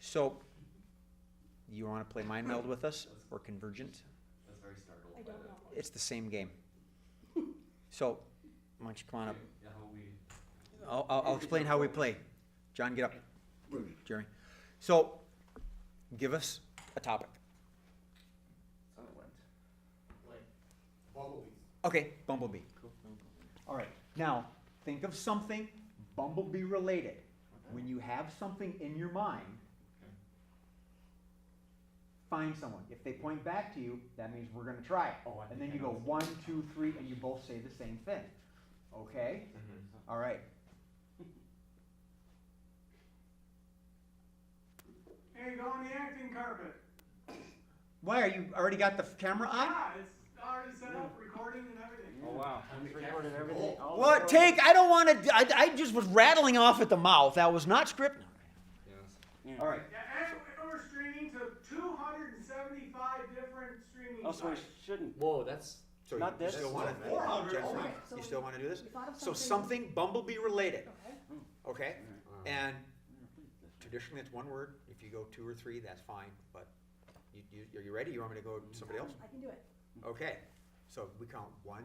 So, you want to play mind meld with us or convergent? That's very startled. I don't know. It's the same game. So, why don't you come on up? Yeah, how we. I'll explain how we play. John, get up. Jeremy. So, give us a topic. Like bumblebees. Okay, bumblebee. Cool. All right. Now, think of something bumblebee related. When you have something in your mind, find someone. If they point back to you, that means we're going to try it. Oh, And then you go 1, 2, 3, and you both say the same thing. Okay? All right. Hey, go on the acting carpet. Why, are you already got the camera on? Yeah, it's already set up, recording and everything. Oh wow, he's recorded everything. all the What? recording. Take? I don't want to. I just was rattling off at the mouth. That was not scripted. Yes. Yeah. All right. Yeah, and we're streaming to 275 different streaming Oh, so we sites. shouldn't. Whoa, that's. So Not you this. still want to? 400. Jennifer, Okay, so you still want to do this? we thought of So something bumblebee related. Okay. Okay. And traditionally, it's one word. If you go 2 or 3, that's fine. But are you ready? You want me to go to somebody else? I can do it. Okay. So we count 1,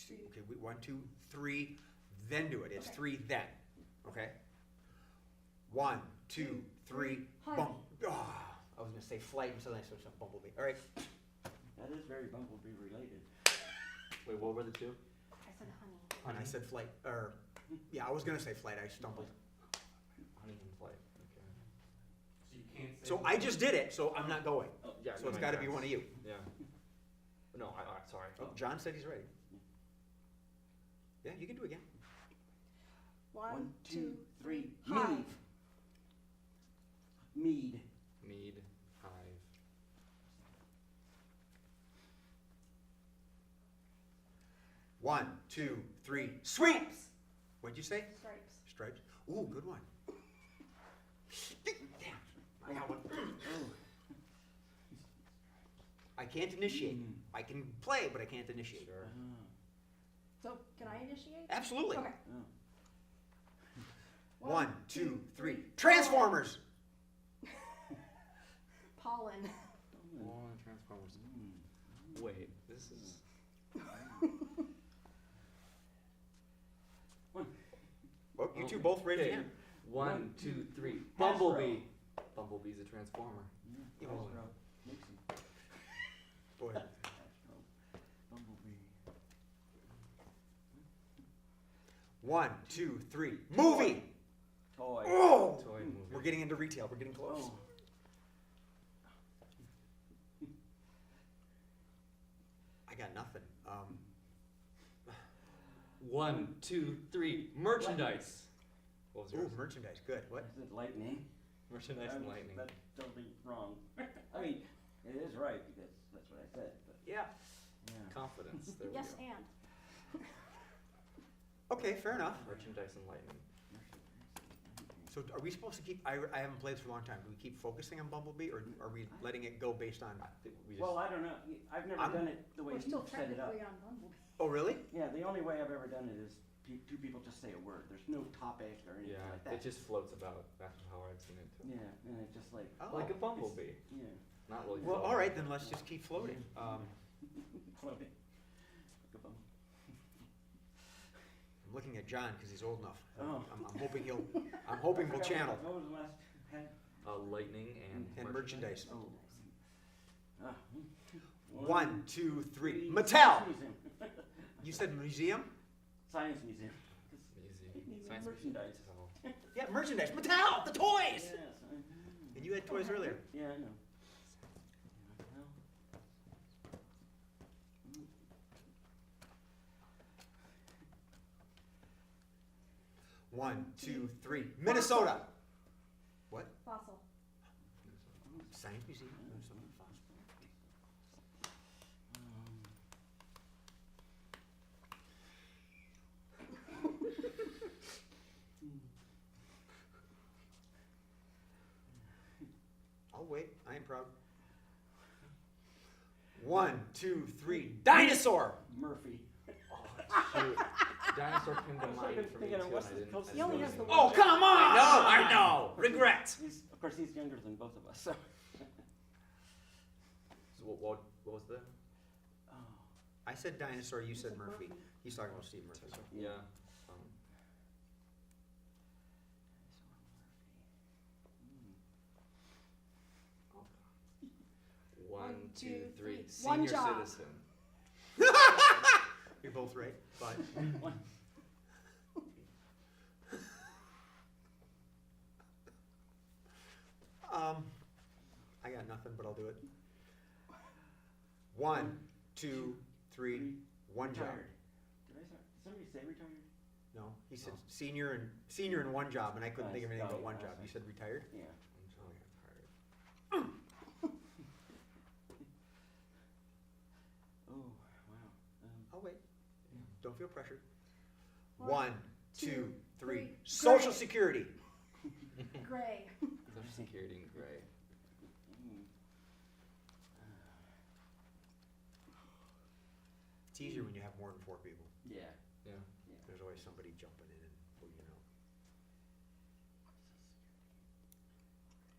2. Okay, 1, 2, 3. Then do it. It's Okay. 3 then. Okay. 1, 2, 3. Hi. Bump. Ah, I was gonna say flight until I switched up bumblebee. All right. That is very bumblebee related. Wait, what were the two? I said honey. And I said flight. Or yeah, I was gonna say flight. I stumbled. Honey and flight. Okay. So you can't say. So I just did it. So I'm not going. Oh, yeah. So it's got to be one of you. Yeah. No, sorry. Oh, John said he's ready. Yeah, you can do it again. 1, 2, 3. Hive. Mead. Mead, hive. 1, 2, 3. Sweet. Stripes. What'd you say? Stripes. Stripes. Ooh, good one. Damn, I got one. I can't initiate. I can play, but I can't initiate. Sure. So can I initiate? Absolutely. Okay. 1, 2, 3. Transformers. Pollen. Oh, Transformers. Wait, this is. Well, you two both raised your hand. 1, 2, 3. Hasbro. Bumblebee. Bumblebee's a transformer. Yeah, Hasbro. well, Nixon. Go ahead. Hasbro. Bumblebee. 1, 2, 3. Movie. Toy. Oh, Toy movie. we're getting into retail. We're getting close. Oh. I got nothing. 1, 2, 3. Merchandise. What was Ooh, yours? merchandise. Good. What? Is it lightning? Merchandise and lightning. That's totally wrong. I mean, it is right because that's what I said. But Yeah. yeah. Confidence. There Yes, we go. and. Okay, fair enough. Merchandise and lightning. So are we supposed to keep, I haven't played this for a long time, do we keep focusing on Bumblebee, or are we letting it go based on, I think we just. Well, I don't know. I've never I'm- done it the way We're still you set it up. technically on Bumblebee. oh, really? Yeah, the only way I've ever done it is two people just say a word. There's no topic or anything Yeah, like that. it just floats about. That's how I've seen it too. Yeah, and it just like Oh. Like a bumblebee. yeah. Not really. Well, floating. all right, then let's just keep floating. Floating. Like a bum. I'm looking at John, because he's old enough. Oh. I'm hoping I'm hoping we'll channel. What was the last head? Lightning And merchandise. Oh. Ah. 1, 2, 3. Three. Mattel! Museum. You said museum? Science museum. Easy. It needs Science merchandise. Oh. Yeah, merchandise. Mattel! The toys! Yes. And you had toys earlier. Yeah, I know. Yeah, well. 1, 2, 3. Minnesota! What? Fossil. Science museum? Minnesota. I'll wait. I am proud. 1, 2, 3. Dinosaur! Murphy. Oh, Shoot. Dinosaur came to mind for me thinking too, of what's and I the didn't. closest He only I has the didn't- one. Oh, come on! I know. Regret. Of course, he's younger than both of us, so. So what was that? Oh, I said dinosaur, you said Murphy. He's talking about Steve Murphy. Yeah. One, two, three. One Senior job. citizen. You're both right. Fine. One. I got nothing, but I'll do it. 1, 2, 3, one job. Retired. Did somebody say retired? No, he said senior and one job, and I couldn't think of anything but one job. You said retired? Yeah. I'm tired. Oh, wow. I'll wait. Don't feel pressured. One, 1, 2, 3. three. Social Gray. Security. Gray. Social Security and gray. It's easier when you have more than 4 people. Yeah. Yeah. There's always somebody jumping in and, well, you know.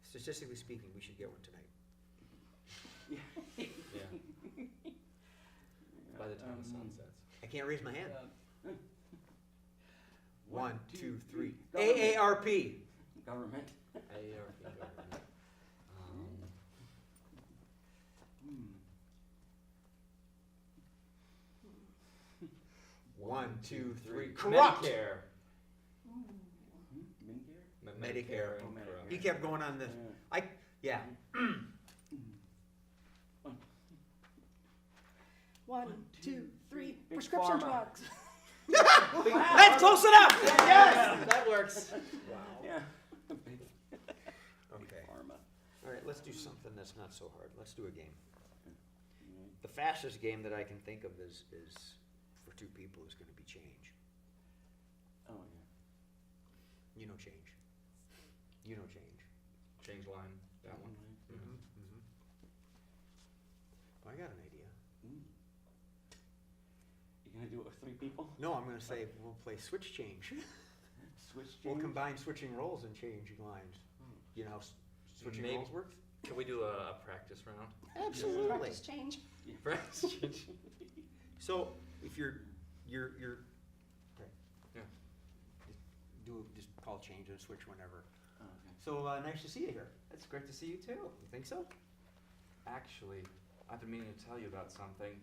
Statistically speaking, we should get one tonight. Yeah. By the time the sun sets. I can't raise my hand. 1, One, 2, two, 3. three. AARP. Government. AARP government. Hmm. 1, 2, 3. Corrupt. Medicare. Medicare? Medicare. and Oh, corrupt. He kept going on the. Yeah. One, two, three. Big Prescription pharma. drugs. That's close enough. Yes. That works. Wow. Yeah. Okay. Pharma. All right. Let's do something that's not so hard. Let's do a game. Right. The fastest game that I can think of is for 2 people is going to be change. Oh, yeah. You know change. You know change. Change line. That one. Mm-hmm. Well, I got an idea. Mm. You gonna do it with 3 people? No, I'm going to say we'll play switch change. Switch We'll change? combine switching roles and changing lines. You know how switching Maybe- roles works? Can we do a practice round? Absolutely. Practice change. Practice change. So if you're okay. Yeah. Just call change and switch whenever. Oh, okay. So nice to see you here. It's great to see you too. You think so? Actually, I've been meaning to tell you about something.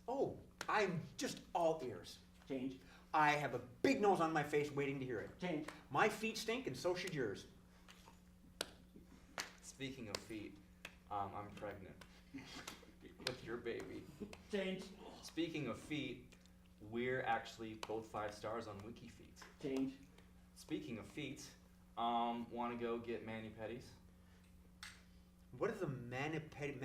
Oh, I'm just all ears. Change. I have a big nose on my face waiting to hear it. Change. My feet stink and so should yours. Speaking of feet, I'm pregnant with your baby. Change. Speaking of feet, we're actually both 5 stars on WikiFeet. Change. Speaking of feet, want to go get mani-pedis? What is a mani-pedi?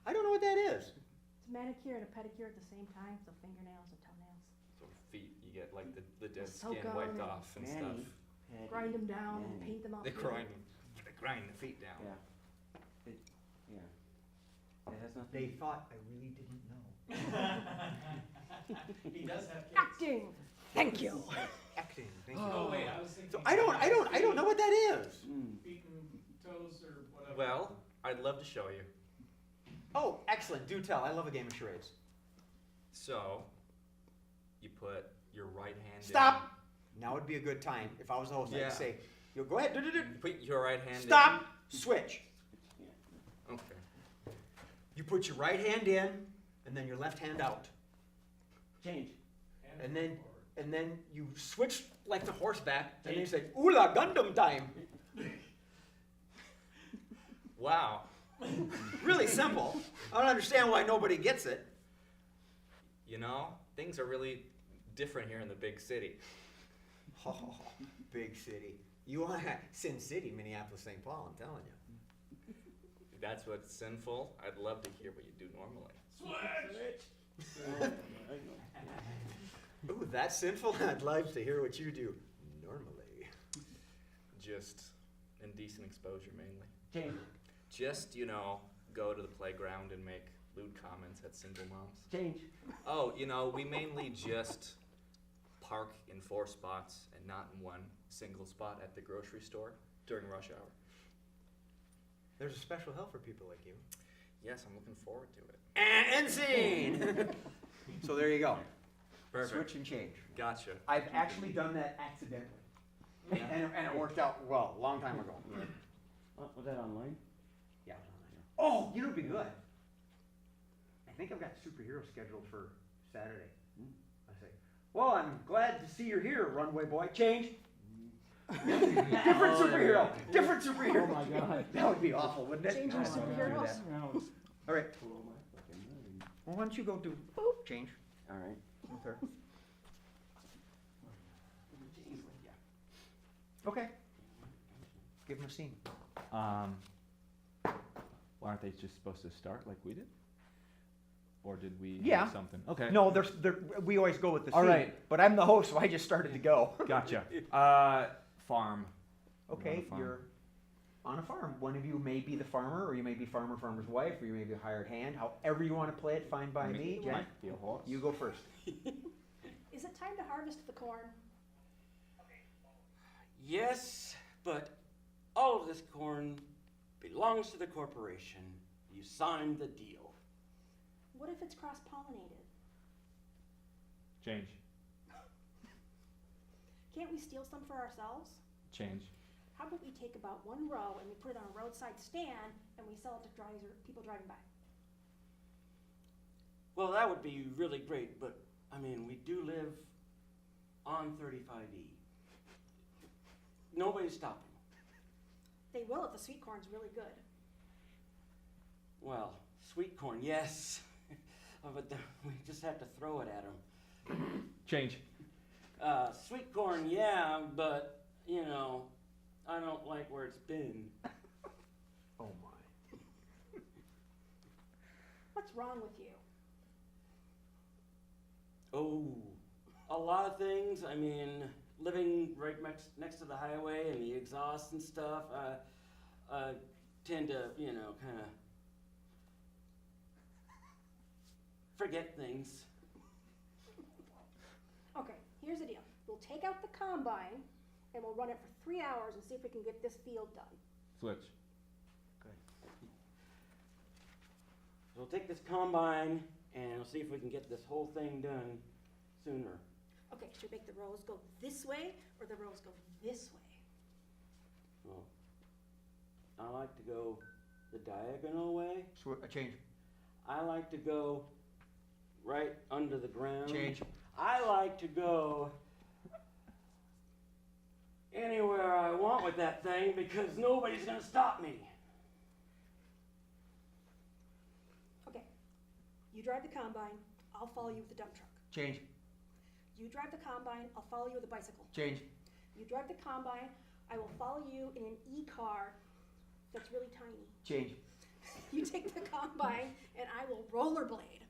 I don't know what that is. It's a manicure and a pedicure at the same time, so fingernails and toenails. So feet, you get like the dead Soak skin wiped 'em and off and Mani. stuff. Petty. Grind them down and Mani. paint them up. They grind the feet down. Yeah. Yeah. It has nothing. They thought I really didn't know. He does have kids. Acting. Thank you. Acting. Thank you. Oh, wait, I was thinking. So I don't know what that is. Mm. Feet and toes or whatever. Well, I'd love to show you. Oh, excellent. Do tell. I love a game of charades. So, you put your right hand Stop. Now would be a good time. If I was the host, Yeah. I'd say, "You go ahead. in. You put your right hand Stop. Switch. in. Okay. You put your right hand in, and then your left hand out, Change. and then you switch like the horseback, and then you say, "Ooh la Gundam time." Wow. Really simple. I don't understand why nobody gets it. You know, things are really different here in the big city. Oh, big city. You want Sin City, Minneapolis, St. Paul, I'm telling you. If that's what's sinful, I'd love to hear what you do normally. Ooh, that's sinful? I'd love to hear what you do normally. Just indecent exposure mainly. Change. Just, go to the playground and make lewd comments at single moms. Change. Oh, you know, we mainly just park in 4 spots and not in one single spot at the grocery store during rush hour. There's a special help for people like you. Yes, I'm looking forward to it. And scene! So there you go. Perfect. Switch and change. Gotcha. I've actually done that accidentally. Yeah. And it worked out well, a long time ago. Was that online? Yeah, it was on there. Oh, you know, it'd be good. I think I've got superhero scheduled for Saturday. I say, well, I'm glad to see you're here, runway boy. Change. Different superhero. Different superhero. Oh my God. That would be awful, wouldn't it? Changing I don't wanna do superheroes. that. All right. Well, why don't you go do change All right. with her? Okay. Give him a scene. Why aren't they just supposed to start like we did? Or did we Yeah. do something? Okay. No, we always go with the All scene. right. But I'm the host, so I just started to go. Gotcha. Farm. Okay, On a farm. you're on a farm. One of you may be the farmer, or you may be farmer's wife, or you may be a hired hand. However you want to play it, fine by me. Jen, Might be a horse. you go first. Is it time to harvest the corn? Yes, but all of this corn belongs to the corporation. You signed the deal. What if it's cross-pollinated? Change. Can't we steal some for ourselves? Change. How about we take about 1 row and we put it on a roadside stand and we sell it to people driving by? Well, that would be really great, but I mean, we do live on 35E. Nobody's stopping. They will if the sweet corn's really good. Well, sweet corn, yes, but we just have to throw it at them. Change. Sweet corn, yeah, but you know, I don't like where it's been. Oh my. What's wrong with you? Oh, a lot of things. I mean, living right next to the highway and the exhaust and stuff, I tend to, you know, kind of forget things. Okay, here's the deal. We'll take out the combine and we'll run it for 3 hours and see if we can get this field done. Switch. So we'll take this combine and we'll see if we can get this whole thing done sooner. Okay, should we make the rows go this way or the rows go this way? Well, I like to go the diagonal way. Change. I like to go right under the ground. Change. I like to go anywhere I want with that thing because nobody's gonna stop me. Okay, you drive the combine, I'll follow you with the dump truck. Change. You drive the combine, I'll follow you with a bicycle. Change. You drive the combine, I will follow you in an e-car that's really tiny. Change. You take the combine and I will rollerblade.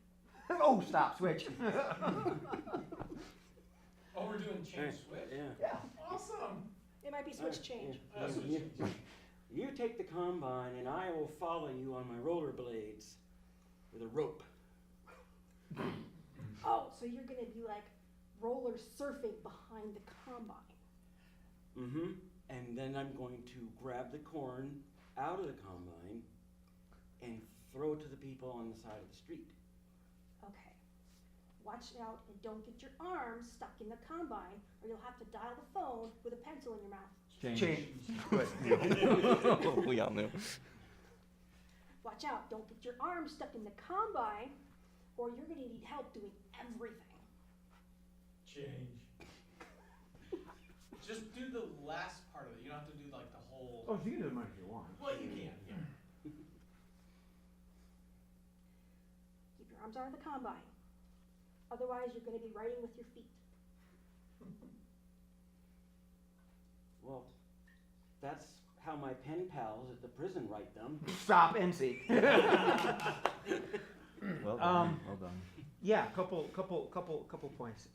Oh, stop. Switch. Oh, we're doing change switch? Yeah. Yeah. Awesome. It might be switch change. You take the combine and I will follow you on my rollerblades with a rope. Oh, so you're gonna be like roller surfing behind the combine. Mm-hmm. And then I'm going to grab the corn out of the combine and throw it to the people on the side of the street. Okay. Watch out and don't get your arms stuck in the combine or you'll have to dial the phone with a pencil in your mouth. Change. Good. We all knew. Watch out, don't get your arms stuck in the combine or you're gonna need help doing everything. Change. Just do the last part of it. You don't have to do like the whole. Oh, you can do as much as you want. Well, you can. Yeah. Keep your arms out of the combine. Otherwise, you're gonna be writing with your feet. Well, that's how my pen pals at the prison write them. Stop. NC. Well done. Well done. Yeah, couple points.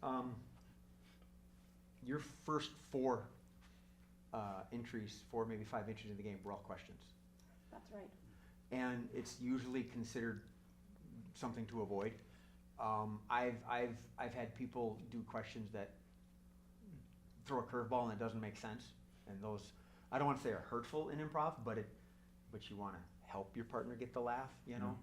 Your first 4 entries, 4 maybe 5 entries in the game were all questions, That's right. and it's usually considered something to avoid. I've had people do questions that throw a curveball and it doesn't make sense, and those, I don't want to say are hurtful in improv, but you want to help your partner get the laugh, you know.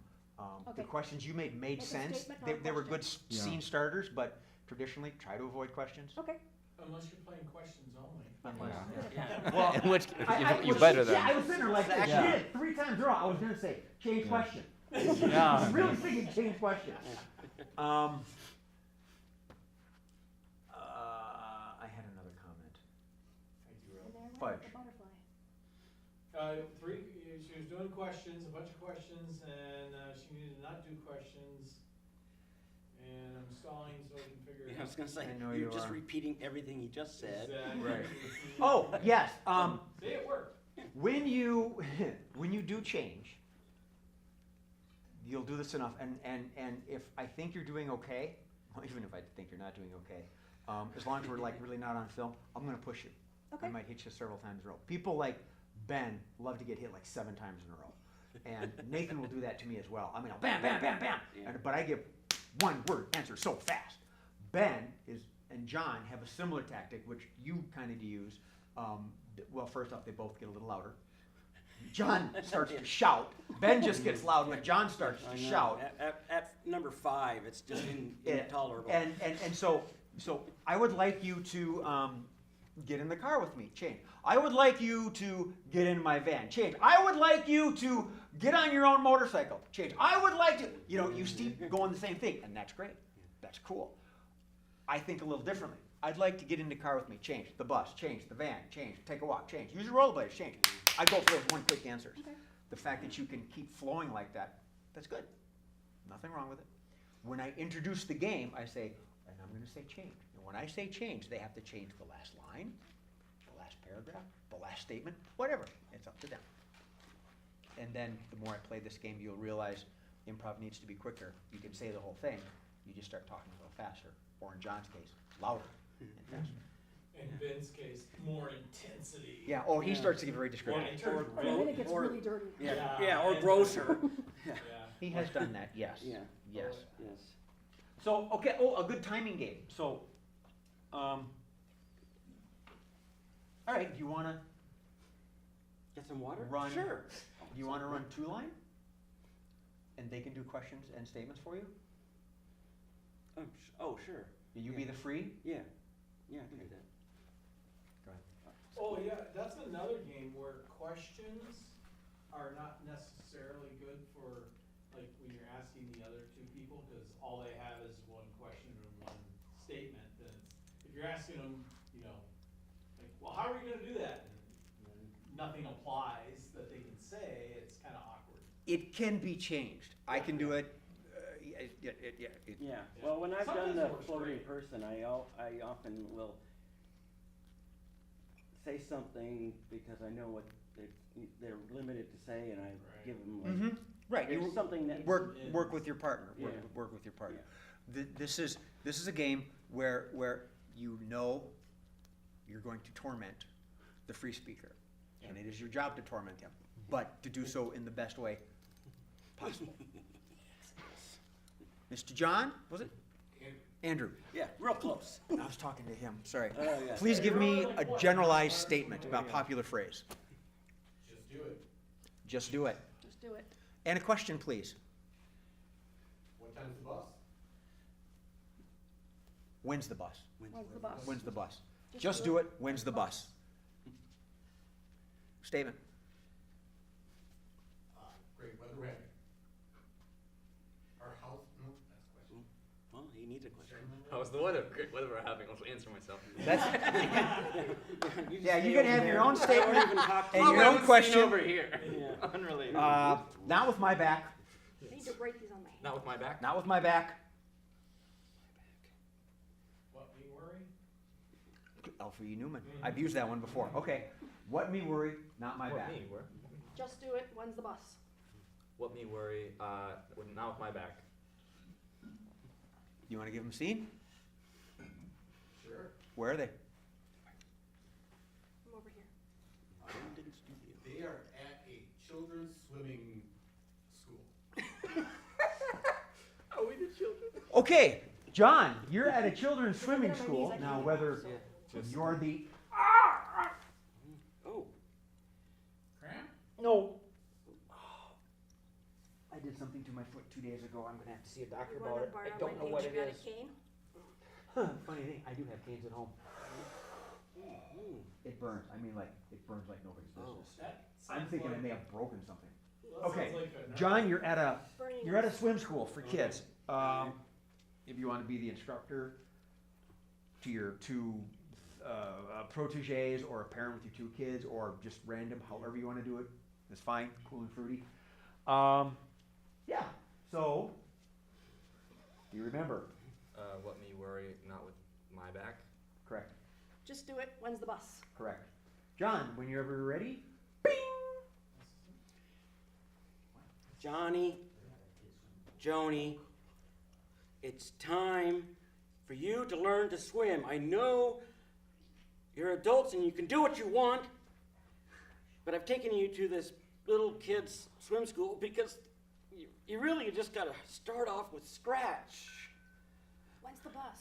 The Okay. questions you made Make a sense. statement, not a They were good question. Yeah. scene starters, but traditionally try to avoid questions. Okay. Unless you're playing questions only. Unless- Yeah. Well, In which you was- better Yeah, I than. was sitting there like that. Yeah. She did it 3 times in a row. I was gonna say change Yeah. question. I Yeah. was really thinking change question. I had another comment. And then Fudge. the butterfly. She was doing questions, a bunch of questions, and she needed to not do questions. And I'm stalling so I can figure it I was out. gonna say, I know you're you just are. repeating everything he just said. Exactly. Right. Oh, yes. See, it worked. When you do change, you'll do this enough, and if I think you're doing okay, well, even if I think you're not doing okay, as long as we're like really not on film, I'm gonna push you. Okay. I might hit you several times in a row. People like Ben love to get hit like 7 times in a row, and Nathan will do that to me as well. I mean, I'll bam, bam, bam, bam, Yeah. but I give one word answer so fast. Ben and John have a similar tactic, which you kind of use. Well, first off, they both get a little louder. John starts to shout. Ben just gets loud, but John starts I to know. shout. At number 5, it's just intolerable. And so I would like you to get in the car with me. Change. I would like you to get in my van. Change. I would like you to get on your own motorcycle. Change. I would like to, you keep going the same thing, and that's great. That's cool. I think a little differently. I'd like to get in the car with me. Change. The bus. Change. The van. Change. Take a walk. Change. Use your rollerblades. Change. I go for those one quick answers. Okay. The fact that you can keep flowing like that, that's good. Nothing wrong with it. When I introduce the game, I say, and I'm going to say change. And when I say change, they have to change the last line, the last paragraph, the last statement, whatever. It's up to them. And then the more I play this game, you'll realize improv needs to be quicker. You can say the whole thing, you just start talking a little faster. Or in John's case, louder and faster. In Ben's case, more intensity. Yeah, oh, he Yeah. starts to get very descriptive. Or And then it gets or- really dirty. Yeah, or and- grosser. Yeah. He has done that, yes. Yeah. Yes. Yes. So, okay, a good timing game. So, all right, do you want to Get some water? Run. Sure. run 2-line? And they can do questions and statements for you? Oh, sure. Will you be the free? Yeah. Yeah, I can do that. Go ahead. Oh, yeah, that's another game where questions are not necessarily good for, like, when you're asking the other 2 people, because all they have is one question and one statement, then if you're asking them, like, well, how are we gonna do that? And nothing applies that they can say, it's kinda awkward. It can be changed. I can do it. Yeah. Well, when I've done Sometimes the it works floating great. person, I often will say something because I know what they're limited to say, and I Right. give them like Right. here's You something that work with your partner. Yeah. Work with your partner. Yeah. This is a game where you know you're going to torment the free speaker, and it is your job to torment him, but to do so in the best way possible. Mr. John, was it? Andrew. Yeah, real close. I was talking to him. Sorry. Oh, yeah. Please give me a generalized statement about popular phrase. Just do it. Just do it. Just do it. And a question, please. What time's the bus? When's the bus? When's the bus? When's the bus? Just do it. When's the bus? Statement. Great weather we had. Our house, no, that's a question. Well, he needs a question. How's the weather? Great weather we're having. I'll answer myself. That's just yeah. stay You can over have there. your own Don't statement even talk to and me. your own question. over here. Yeah. Unrelated. Not with my back. I need to break these on my hand. Not with my back. Not with my back. What, me worry? Alfred E. Newman. I've used that one before. Okay. What me worry, not my What back. me? Where? Just do it. When's the bus? What me worry? Not with my back. You want to give them a scene? Sure. Where are they? I'm over here. They are at a children's swimming school. Okay, John, you're at a children's swimming Look at my school. knees, I Now, can't whether Just- you're the... Oh, Cramp? No. I did something to my foot 2 days ago. I'm gonna have to see a doctor You about wanna it. borrow I my don't know what it patriotic is. cane? Funny thing, I do have canes at home. It burns. I mean, like, it burns like nobody's business. That I'm sounds thinking I like- may have broken something. that Okay, sounds like a nerve. John, you're at a Burning You're at a us. swim school for Okay. kids. If you want to be the instructor to your two proteges, or a parent with your two kids, or just random, however you want to do it, it's fine. Cool and fruity. Yeah. So you remember? What me worry, not with my back. Correct. Just do it. When's the bus? Correct. John, when you're ever ready. Johnny, Joni, it's time for you to learn to swim. I know you're adults and you can do what you want, but I've taken you to this little kids' swim school because you really just got to start off with scratch. When's the bus?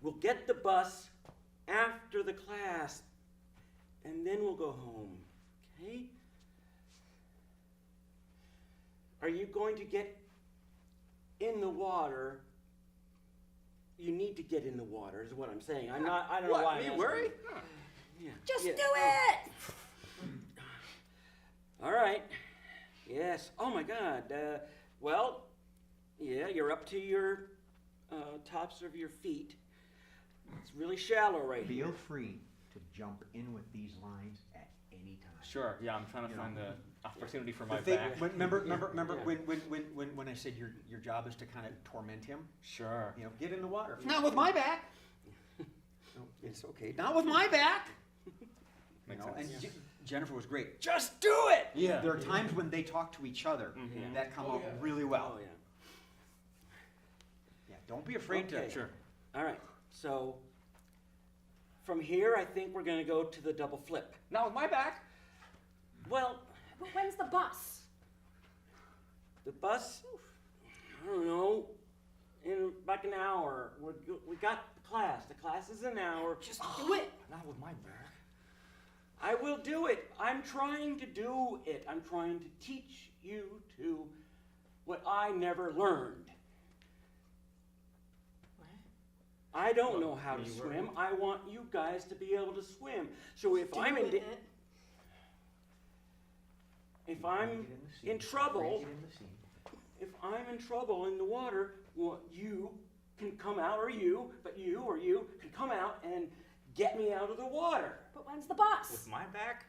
We'll get the bus after the class, and then we'll go home, okay? Are you going to get in the water? You need to get in the water, is what I'm saying. I don't know why. I'm asking. Yeah. Just Yeah. do it! All right. Yes. Oh my God. Well, yeah, you're up to your tops of your feet. It's really shallow right here. Feel free to jump in with these lines at any time. Sure, yeah, I'm trying to You know. find the opportunity for The my thing, back. remember Yeah. when I said your job is to kind of torment him? Sure. You know, get in the water. Not with my back. No, it's okay. Not with my back. You Makes know, and sense. Jennifer was great. Just do it. Yeah. There are times when they talk to each other Mhm. that come Oh, out yeah. really well. Oh, yeah. Yeah. Don't be afraid Okay. to. Sure. All right. So from here, I think we're going to go to the double flip. Not with my back. Well, But when's the bus? the bus, I don't know, in like an hour. We got the class. The class is an hour. Just do it! Not with my back. I will do it. I'm trying to do it. I'm trying to teach you to what I never learned. I don't know how to swim. I want you guys to be able to swim. So if I'm in, Do it. if I'm in trouble, if I'm in trouble in the water, well, you can come out, or you can come out and get me out of the water. But when's the bus? With my back?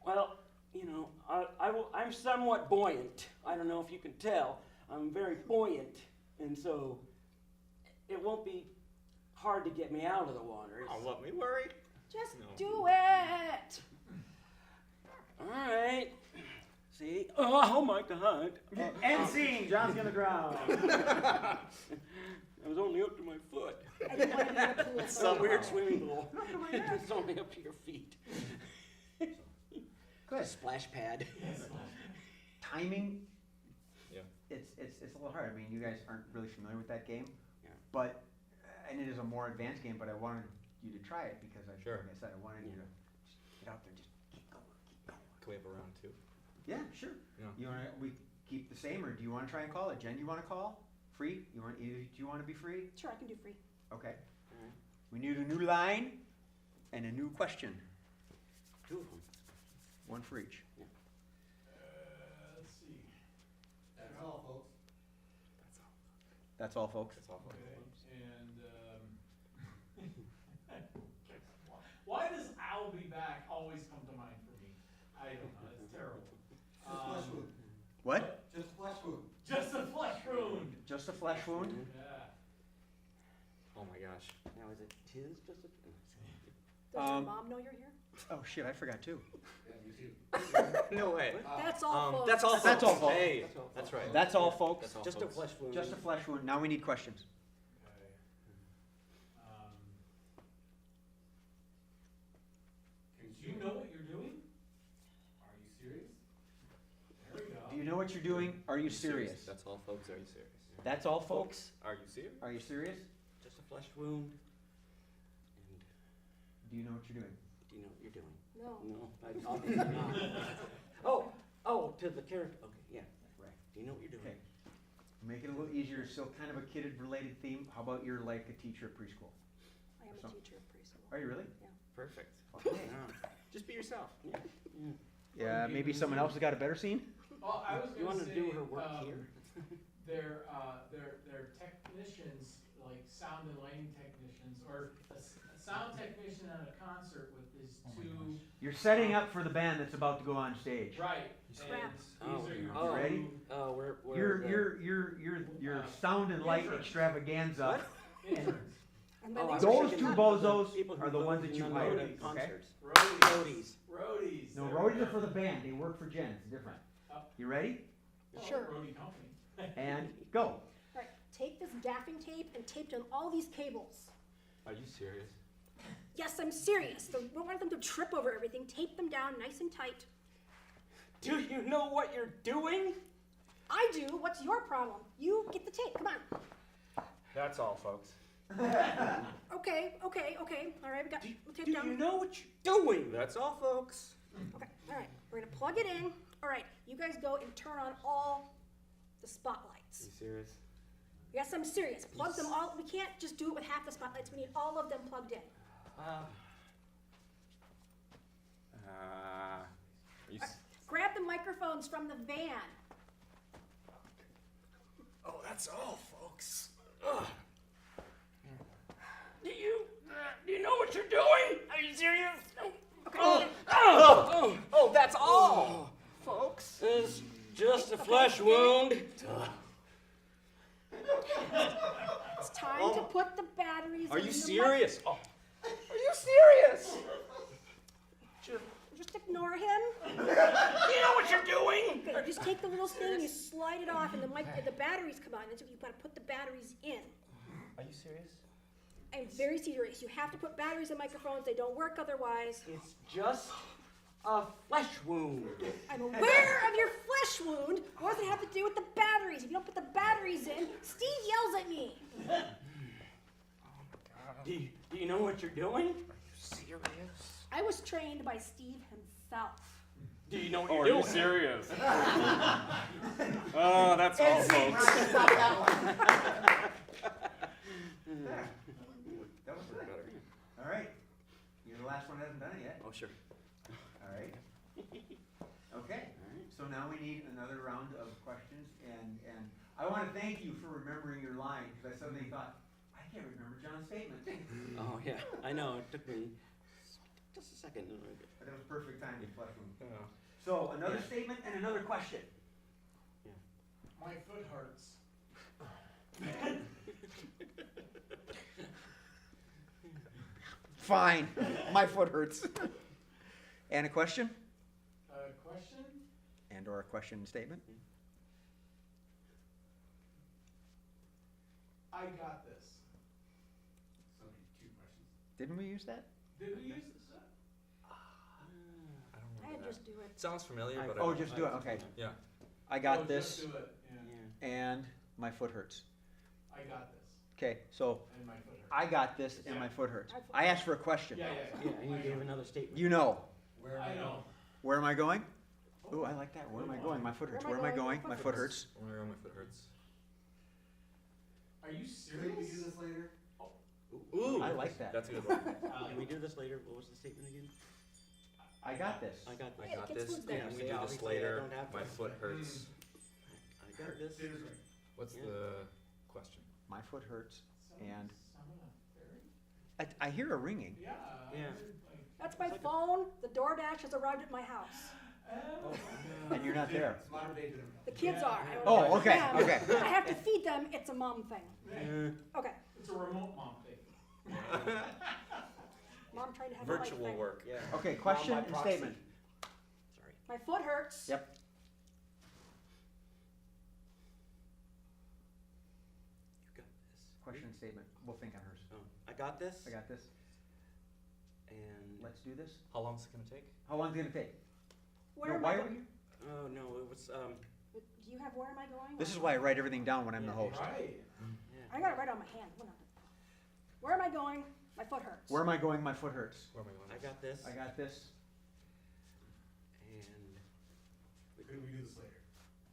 Well, you know, I'm somewhat buoyant. I don't know if you can tell. I'm very buoyant, and so it won't be hard to get me out of the water. Oh, what me worry? Just No. do it! All right. See? Oh my God. End scene. John's gonna drown. I was only up to my foot. I didn't want to be in a pool. It's some weird swimming pool. It's only up to your feet. Good. Splash pad. Timing. Yeah. It's a little hard. I mean, you guys aren't really familiar with that game, Yeah. but and it is a more advanced game. But I wanted you to try it because Sure. like I said, I wanted you to just get out there, just keep going, keep going. Can we have a round two? Yeah, sure. Yeah. You want we keep the same, or do you want to try and call it? Jen, you want to call? Free? Do you want to be free? Sure, I can do free. Okay. Alright. We need a new line and a new question. 2 of them. One for each. Let's see. That's all, folks. That's all, folks. That's all. Okay, and, why does I'll be back always come to mind for me? I don't know, it's terrible. Just flesh wound. What? Just flesh wound. Just a flesh wound. Just a flesh wound? Yeah. Oh my gosh. Now is it tis just a... Does your mom know you're here? Oh shit, I forgot too. Yeah, you too. No way. That's all, folks. That's all. That's all, folks. folks. Hey, that's right. That's all, folks. That's all, Just a folks. flesh wound. Just a flesh wound. Now we need questions. Okay. Do you know what you're doing? Are you serious? There we go. Do you know what what you're doing? Are you serious? That's all, folks. Are you serious? That's all, folks? Are you serious? Are you serious? Just a flesh wound. And Do you know what you're doing? do you know what you're doing? No. No, I obviously not. Oh, to the character. Okay, yeah, right. Do you know what you're doing? Okay. Make it a little easier, still kind of a kid-related theme. How about you're like a teacher at preschool? I am a Some- teacher of preschool. Are you really? Perfect. Okay. Just be yourself. Yeah. Yeah, maybe someone else has got a better scene? Well, I was You gonna want say, to do her work here? they're technicians, like sound and lighting technicians, or a sound technician at a concert with his two. You're setting up for the band that's about to go on stage. Right, Crap. and these are your Oh, two. ready? Oh, we're Your sound and light Interns. extravaganza. What? Interns, And then Oh, I they was Those thinking two of bozos people who are the go ones that you to hired, at okay? concerts. roadies, Roadies. No, there roadies we are go. for the band. They work for Jen. It's different. You ready? Oh, Sure. roadie company. And go. All right, take this gaffing tape and tape down all these cables. Are you serious? Yes, I'm serious. We don't want them to trip over everything. Tape them down nice and tight. Do you know what you're doing? I do. What's your problem? You get the tape. Come on. That's all, folks. Okay. All right, we'll tape Do down. you know what you're doing? That's all, folks. Okay, all right. We're gonna plug it in. All right, you guys go and turn on all the spotlights. You serious? Yes, I'm serious. Plug them all. We can't just do it with half the spotlights. We need all of them plugged in. Are you? Grab the microphones from the van. Oh, that's all, folks. Do you know what you're doing? Are you serious? Okay. Oh, that's all, folks. It's just a flesh wound. It's time to put the batteries Are in you the serious? Oh. Are you serious? Just ignore him. Do you know what you're doing? Okay, just take the little thing and you slide it off, and the batteries come on. That's what you've got to put the batteries in. Are you serious? I'm very serious. You have to put batteries in microphones. They don't work otherwise. It's just a flesh wound. I'm aware of your flesh wound. What does it have to do with the batteries? If you don't put the batteries in, Steve yells at me. Do you know what you're doing? Serious? I was trained by Steve himself. Do you know what Oh, you're are you doing? serious? Oh, that's all, folks. That was good. All right. You're the last one that hasn't done it yet. Oh, sure. All right. Okay. So now we need another round of questions, and I want to thank you for remembering your line, because I suddenly thought, I can't remember John's statement. Oh yeah, I know. It took me just a second. But that was perfect timing, flesh wound. So another Yeah. statement and another question. My foot hurts. Fine. My foot hurts. And a question? Question? And or a question and statement? I got this. So two questions. Didn't we use that? Did we use this? I don't I remember that. just do it. Sounds familiar, but Oh, just do it, okay. Yeah. I got Oh, this, Just do it, yeah. and my foot hurts. I got this, Okay, so and my foot hurts. I got this and my foot hurts. I asked for a question. Yeah. Yeah, and you gave another statement. You know. Where am I know. Where am I going? Ooh, I like that. Where am I going? My foot hurts. Where am I going? My foot hurts. Oh my foot hurts. Are you Can we do serious? this later? Ooh, I like that. That's a good one. Can we do this later? What was the statement again? I got this. I got this. I got kids this. food there. Can we See, do this obviously I later? don't have My to. foot hurts. I got this. Say this right. What's Yeah. the question? My foot hurts. And Someone a ferry? I hear a ringing. Yeah. I Yeah. heard, like, That's my phone. The DoorDash has arrived at my house. And you're not there. It's modern day dinner. The kids Yeah. are. I don't Oh, know. okay, Yeah. okay. I have to feed them. It's a mom thing. Okay. It's a remote mom thing. Mom trying to have a life Virtual thing. work. Yeah. Okay, question Mom by and proxy. statement. Sorry. My foot hurts. Yep. You got this. Question and statement. We'll think on hers. Oh, I got this. I got this. And Let's do this. How long is it gonna take? How long's it gonna take? Where No, am why I are going? we here? oh no, it was But do you have where am I going? This is why I write everything down when I'm the host. Right. I got it right on my hand. Hold on. Where am I going? My foot hurts. Where am I going? My foot hurts. Where am I going? I got this. I got this. And Could we do this later?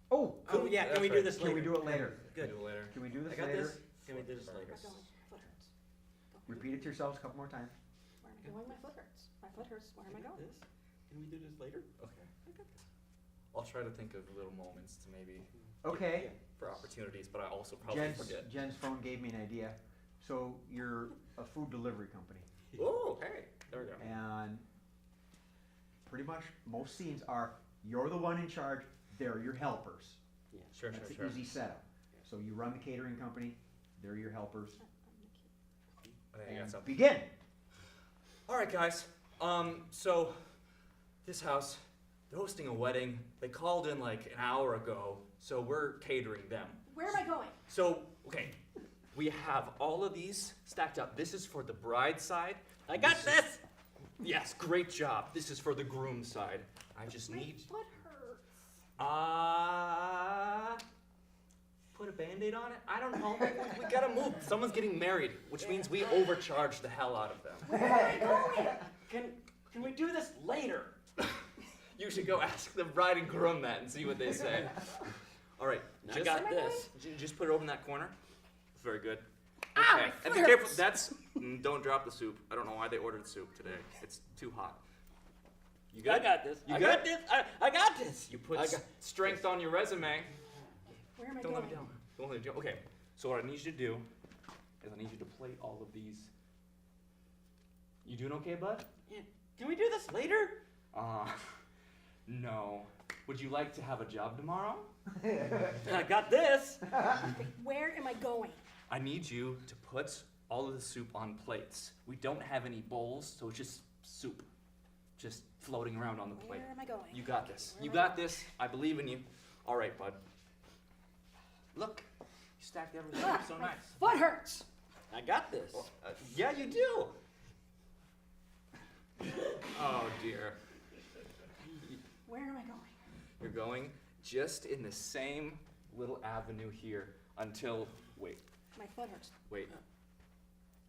Oh, oh yeah, can we do this later? can we do it later? Good. Do it later. Can we do I this got later? this. Can we do this later? Where am I going? My foot hurts. Go. Repeat it to yourselves a couple more times. Where am I going? My foot hurts. My foot hurts. Where am I I got going? this. Can we do this later? Okay. I'll try to think of little moments to maybe Okay. for opportunities, but I also probably forget. Jen's phone gave me an idea. So you're a food delivery company, Oh, hey, there we go. and pretty much most scenes are you're the one in charge. They're your helpers. Yeah. Sure, That's sure, an sure. easy setup. So you run the catering company. They're your helpers. I think I got And something. begin. All right, guys. So this house, they're hosting a wedding. They called in like an hour ago, so we're catering them. Where am I going? So, okay, we have all of these stacked up. This is for the bride side. I got This is- this. Yes, great job. This is for the groom side. I just My need, foot hurts. put a Band-Aid on it? I don't know. We gotta move. Someone's getting married, which means we overcharge the hell out of them. Where am I going? Can we do this later? You should go ask the bride and groom that and see what they say. All right, I got this. Just put it over in that corner. Very good. Ah, Okay, my and foot be careful. hurts. That's don't drop the soup. I don't know why they ordered soup today. It's too hot. You good? I got this. You I good? got this. I got this. You put I got- strength on your resume. Where am I Don't let going? me down. Don't let me down. Okay, so what I need you to do is I need you to plate all of these. You doing okay, bud? Yeah. Can we do this later? No. Would you like to have a job tomorrow? I got this. Okay, where am I going? I need you to put all of the soup on plates. We don't have any bowls, so it's just soup. Just floating around on the plate. Where am I going? You got this. Where You am I got this. I believe in you. All right, bud. Look, you stacked everything up so my nice. foot hurts. I got this. Yeah, you do. Oh dear. Where am I going? You're going just in the same little avenue here until, wait, My foot hurts. wait.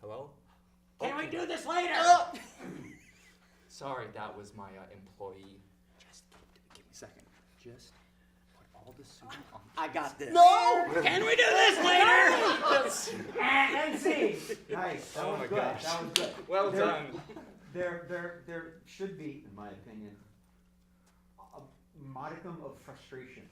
Hello? Can we do this later? Sorry, that was my employee. Just give me a second. Just put all the soup on. I got this. No! Can we do this later? And scene. Nice. That Oh was my good. gosh. That was good. Well There- done. There should be, in my opinion, a modicum of frustration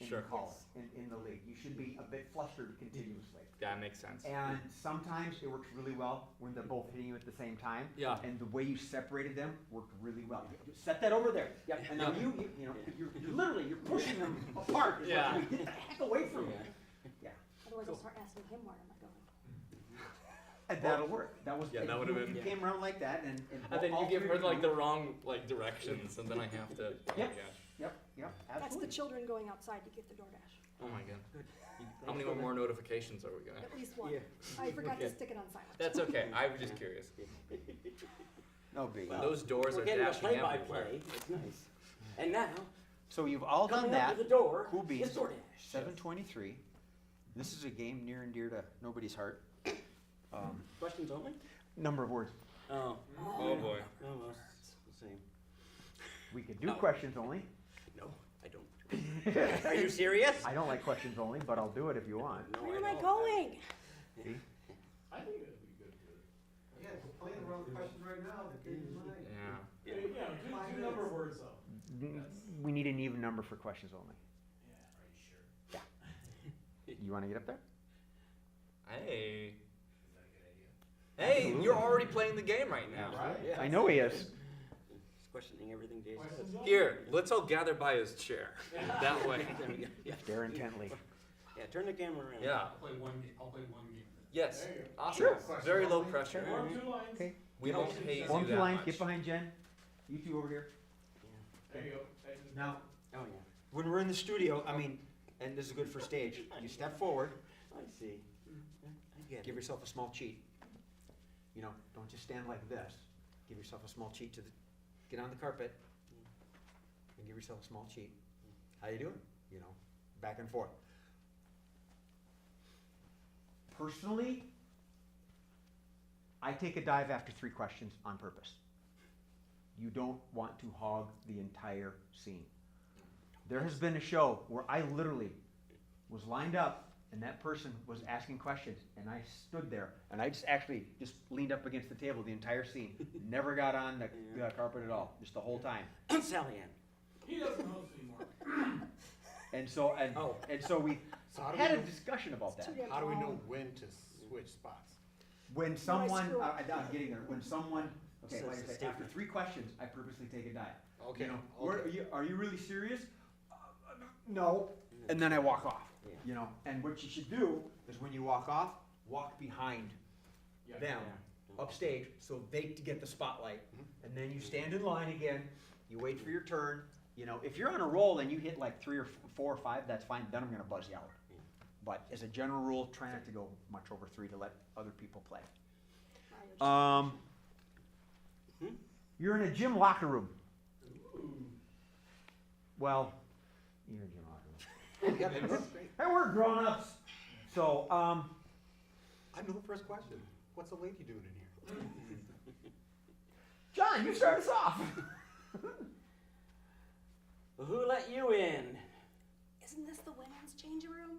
in Sure. the call, in the league. You should be a bit flustered continuously. That makes sense. And sometimes it works really well when they're both hitting you at the same time. Yeah. And the way you separated them worked really well. You set that over there. Yeah. And then Yeah. you know, you're literally, you're pushing them apart. It's like, Yeah. "Wait, get the heck away from me." Yeah. Otherwise, Cool. I'll start asking him where am I going. And that'll work. That was, Yeah, that would've you- been- You came around like that and. And then all you give three her of like you- the wrong directions, and then I have to. Oh my Yep. gosh. Yep, That's the absolutely. children going outside to get the DoorDash. Oh my god. How many more notifications are we gonna? At least one. Yeah. I forgot to Okay. stick it on silent. That's okay. I was just curious. No big. Well, Those doors We're are getting a dashing everywhere. play-by-play. It's nice. And now, So you've all done coming that. up to the door Cool beans. is DoorDash. 7:23. This is a game near and dear to nobody's heart. Questions only? Number of words. Oh. Oh boy. Oh, well, it's the same. We could do No. questions only. No, I don't. Are you serious? I don't like questions only, but I'll do it if you want. No, Where am I don't. going? See? I think it'd be good to, Yeah, we're playing around with questions right now, the game's mine. Yeah. do number of words though. We need an even number for questions only. Yeah, are you sure? You want to get up there? Hey. Is that a good idea? Hey, Absolutely. you're already playing the game right now. Right. Yeah. I know he is. He's questioning everything Jason says. Questions only? Here, let's all gather by his chair. That way. There we go. Yeah. Stare intently. Yeah, turn the camera around. Yeah. I'll play one game, I'll play one game. Yes. There you go. Awesome. Sure. Very low pressure. Form 2 lines. Okay. We don't pay you Form two that lines, much. get behind Jen. You two over here. There you go. Now, Oh, yeah. when we're in the studio, I mean, and this is good for stage, you step forward, I see. I get give it. yourself a small cheat. You know, don't just stand like this. Give yourself a small cheat get on the carpet, and give yourself a small cheat. How you doing? You know, back and forth. Personally, I take a dive after 3 questions on purpose. You don't want to hog the entire scene. There has been a show where I literally was lined up and that person was asking questions and I stood there and I just leaned up against the table the entire scene. Never got on the carpet at all, just the whole time. Sally Ann. He doesn't host anymore. And so we So how do had we a know, discussion about that. how do we know when to switch spots? When someone, screw up. I'm getting there. When someone, okay, So like I it's a say, after statement. 3 questions, I purposely take a dive. Okay, You know, okay. are you really serious? No. And then I walk off. Yeah. You know, and what you should do is when you walk off, walk behind Yeah. them upstage so they get the spotlight. And then you stand in line again. You wait for your turn. You know, if you're on a roll and you hit like 3 or 4 or 5, that's fine. Then I'm gonna buzz you out. But as a general rule, try not to go much over 3 to let other people play. You're in a gym locker room. Well, you're in a gym locker room. And we're grown-ups. So, I know the first question. What's a lady doing in here? John, you start us off. Well, who let you in? Isn't this the women's changing room?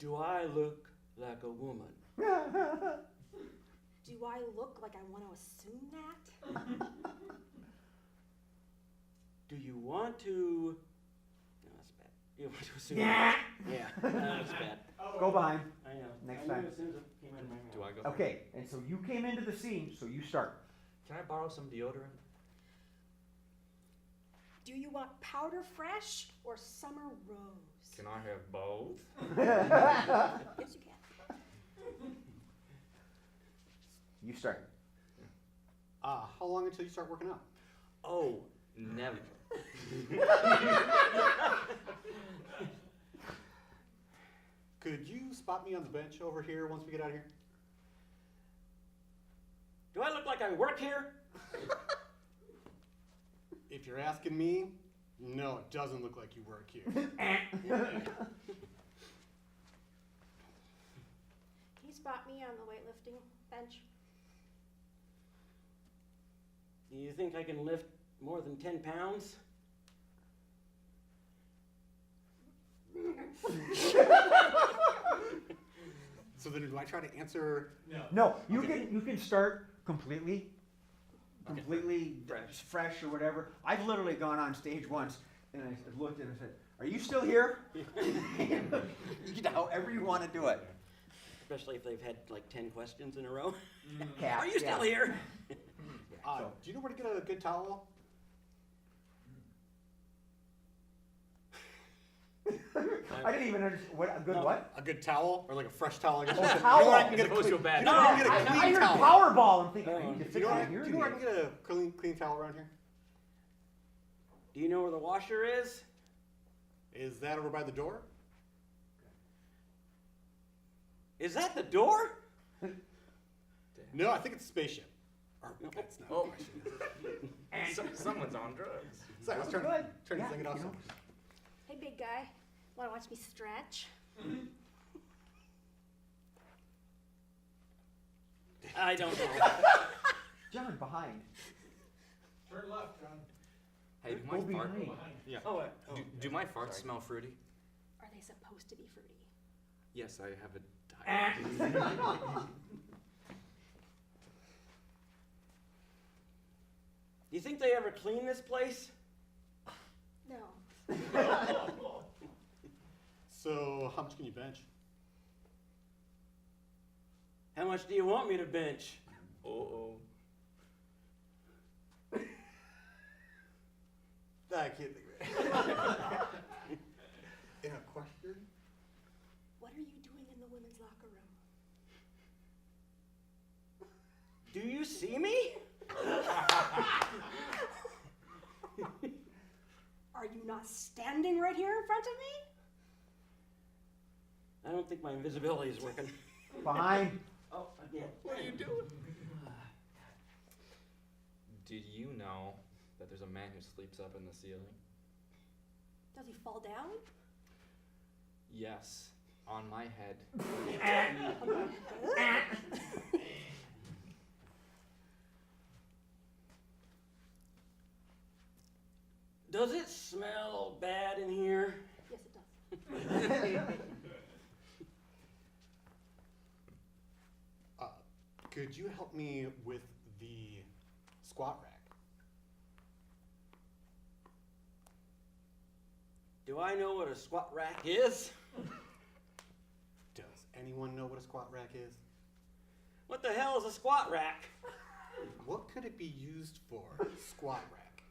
Do I look like a woman? Do I look like I want to assume that? Do you want to? No, that's bad. You want to assume? Yeah. Yeah, that's bad. Go behind. I know. Next I knew time. as soon as it came out of my mouth. Do I go? Okay, and so you came into the scene, so you start. Can I borrow some deodorant? Do you want powder fresh or summer rose? Can I have both? Yes, you can. You start. How long until you start working out? Oh, never. Could you spot me on the bench over here once we get out of here? Do I look like I work here? If you're asking me, no, it doesn't look like you work here. Can you spot me on the weightlifting bench? Do you think I can lift more than 10 pounds? So then do I try to answer? No. No, Okay. you can start completely fresh or whatever. I've literally gone on stage once and I looked and I said, "Are you still here?" You know, however you want to do it. Especially if they've had like 10 questions in a row. Cat, Are you still here? So- Do you know where to get a good towel? I didn't even understand what a good what? A good towel or like a fresh towel? I guess. Oh, You know towel. where I can As get a opposed to a clean- bad you know where I can get a I clean heard towel? Powerball. I'm thinking, I need to Do you fix know my where do you know where I hearing can aids. get a clean towel around here? Do you know where the washer is? Is that over by the door? Is that the door? No, I think it's a spaceship. Or, that's not Oh. a question. Someone's on drugs. Sorry, I was Good. trying to Yeah, think it off. you know. Hey, big guy, want to watch me stretch? I don't know. John, behind. Turn left, John. Hey, do Go my, fart, behind. Yeah. Oh, do my farts smell fruity? Are they supposed to be fruity? Yes, I have a diet. Do you think they ever clean this place? No. So, how much can you bench? How much do you want me to bench? Uh-oh. I can't think of it. Yeah, question? What are you doing in the women's locker room? Do you see me? Are you not standing right here in front of me? I don't think my invisibility is working. Behind. Oh, again. What are you doing? Did you know that there's a man who sleeps up in the ceiling? Does he fall down? Yes, on my head. Does it smell bad in here? Yes, it does. Could you help me with the squat rack? Do I know what a squat rack is? Does anyone know what a squat rack is? What the hell is a squat rack? What could it be used for? Squat rack.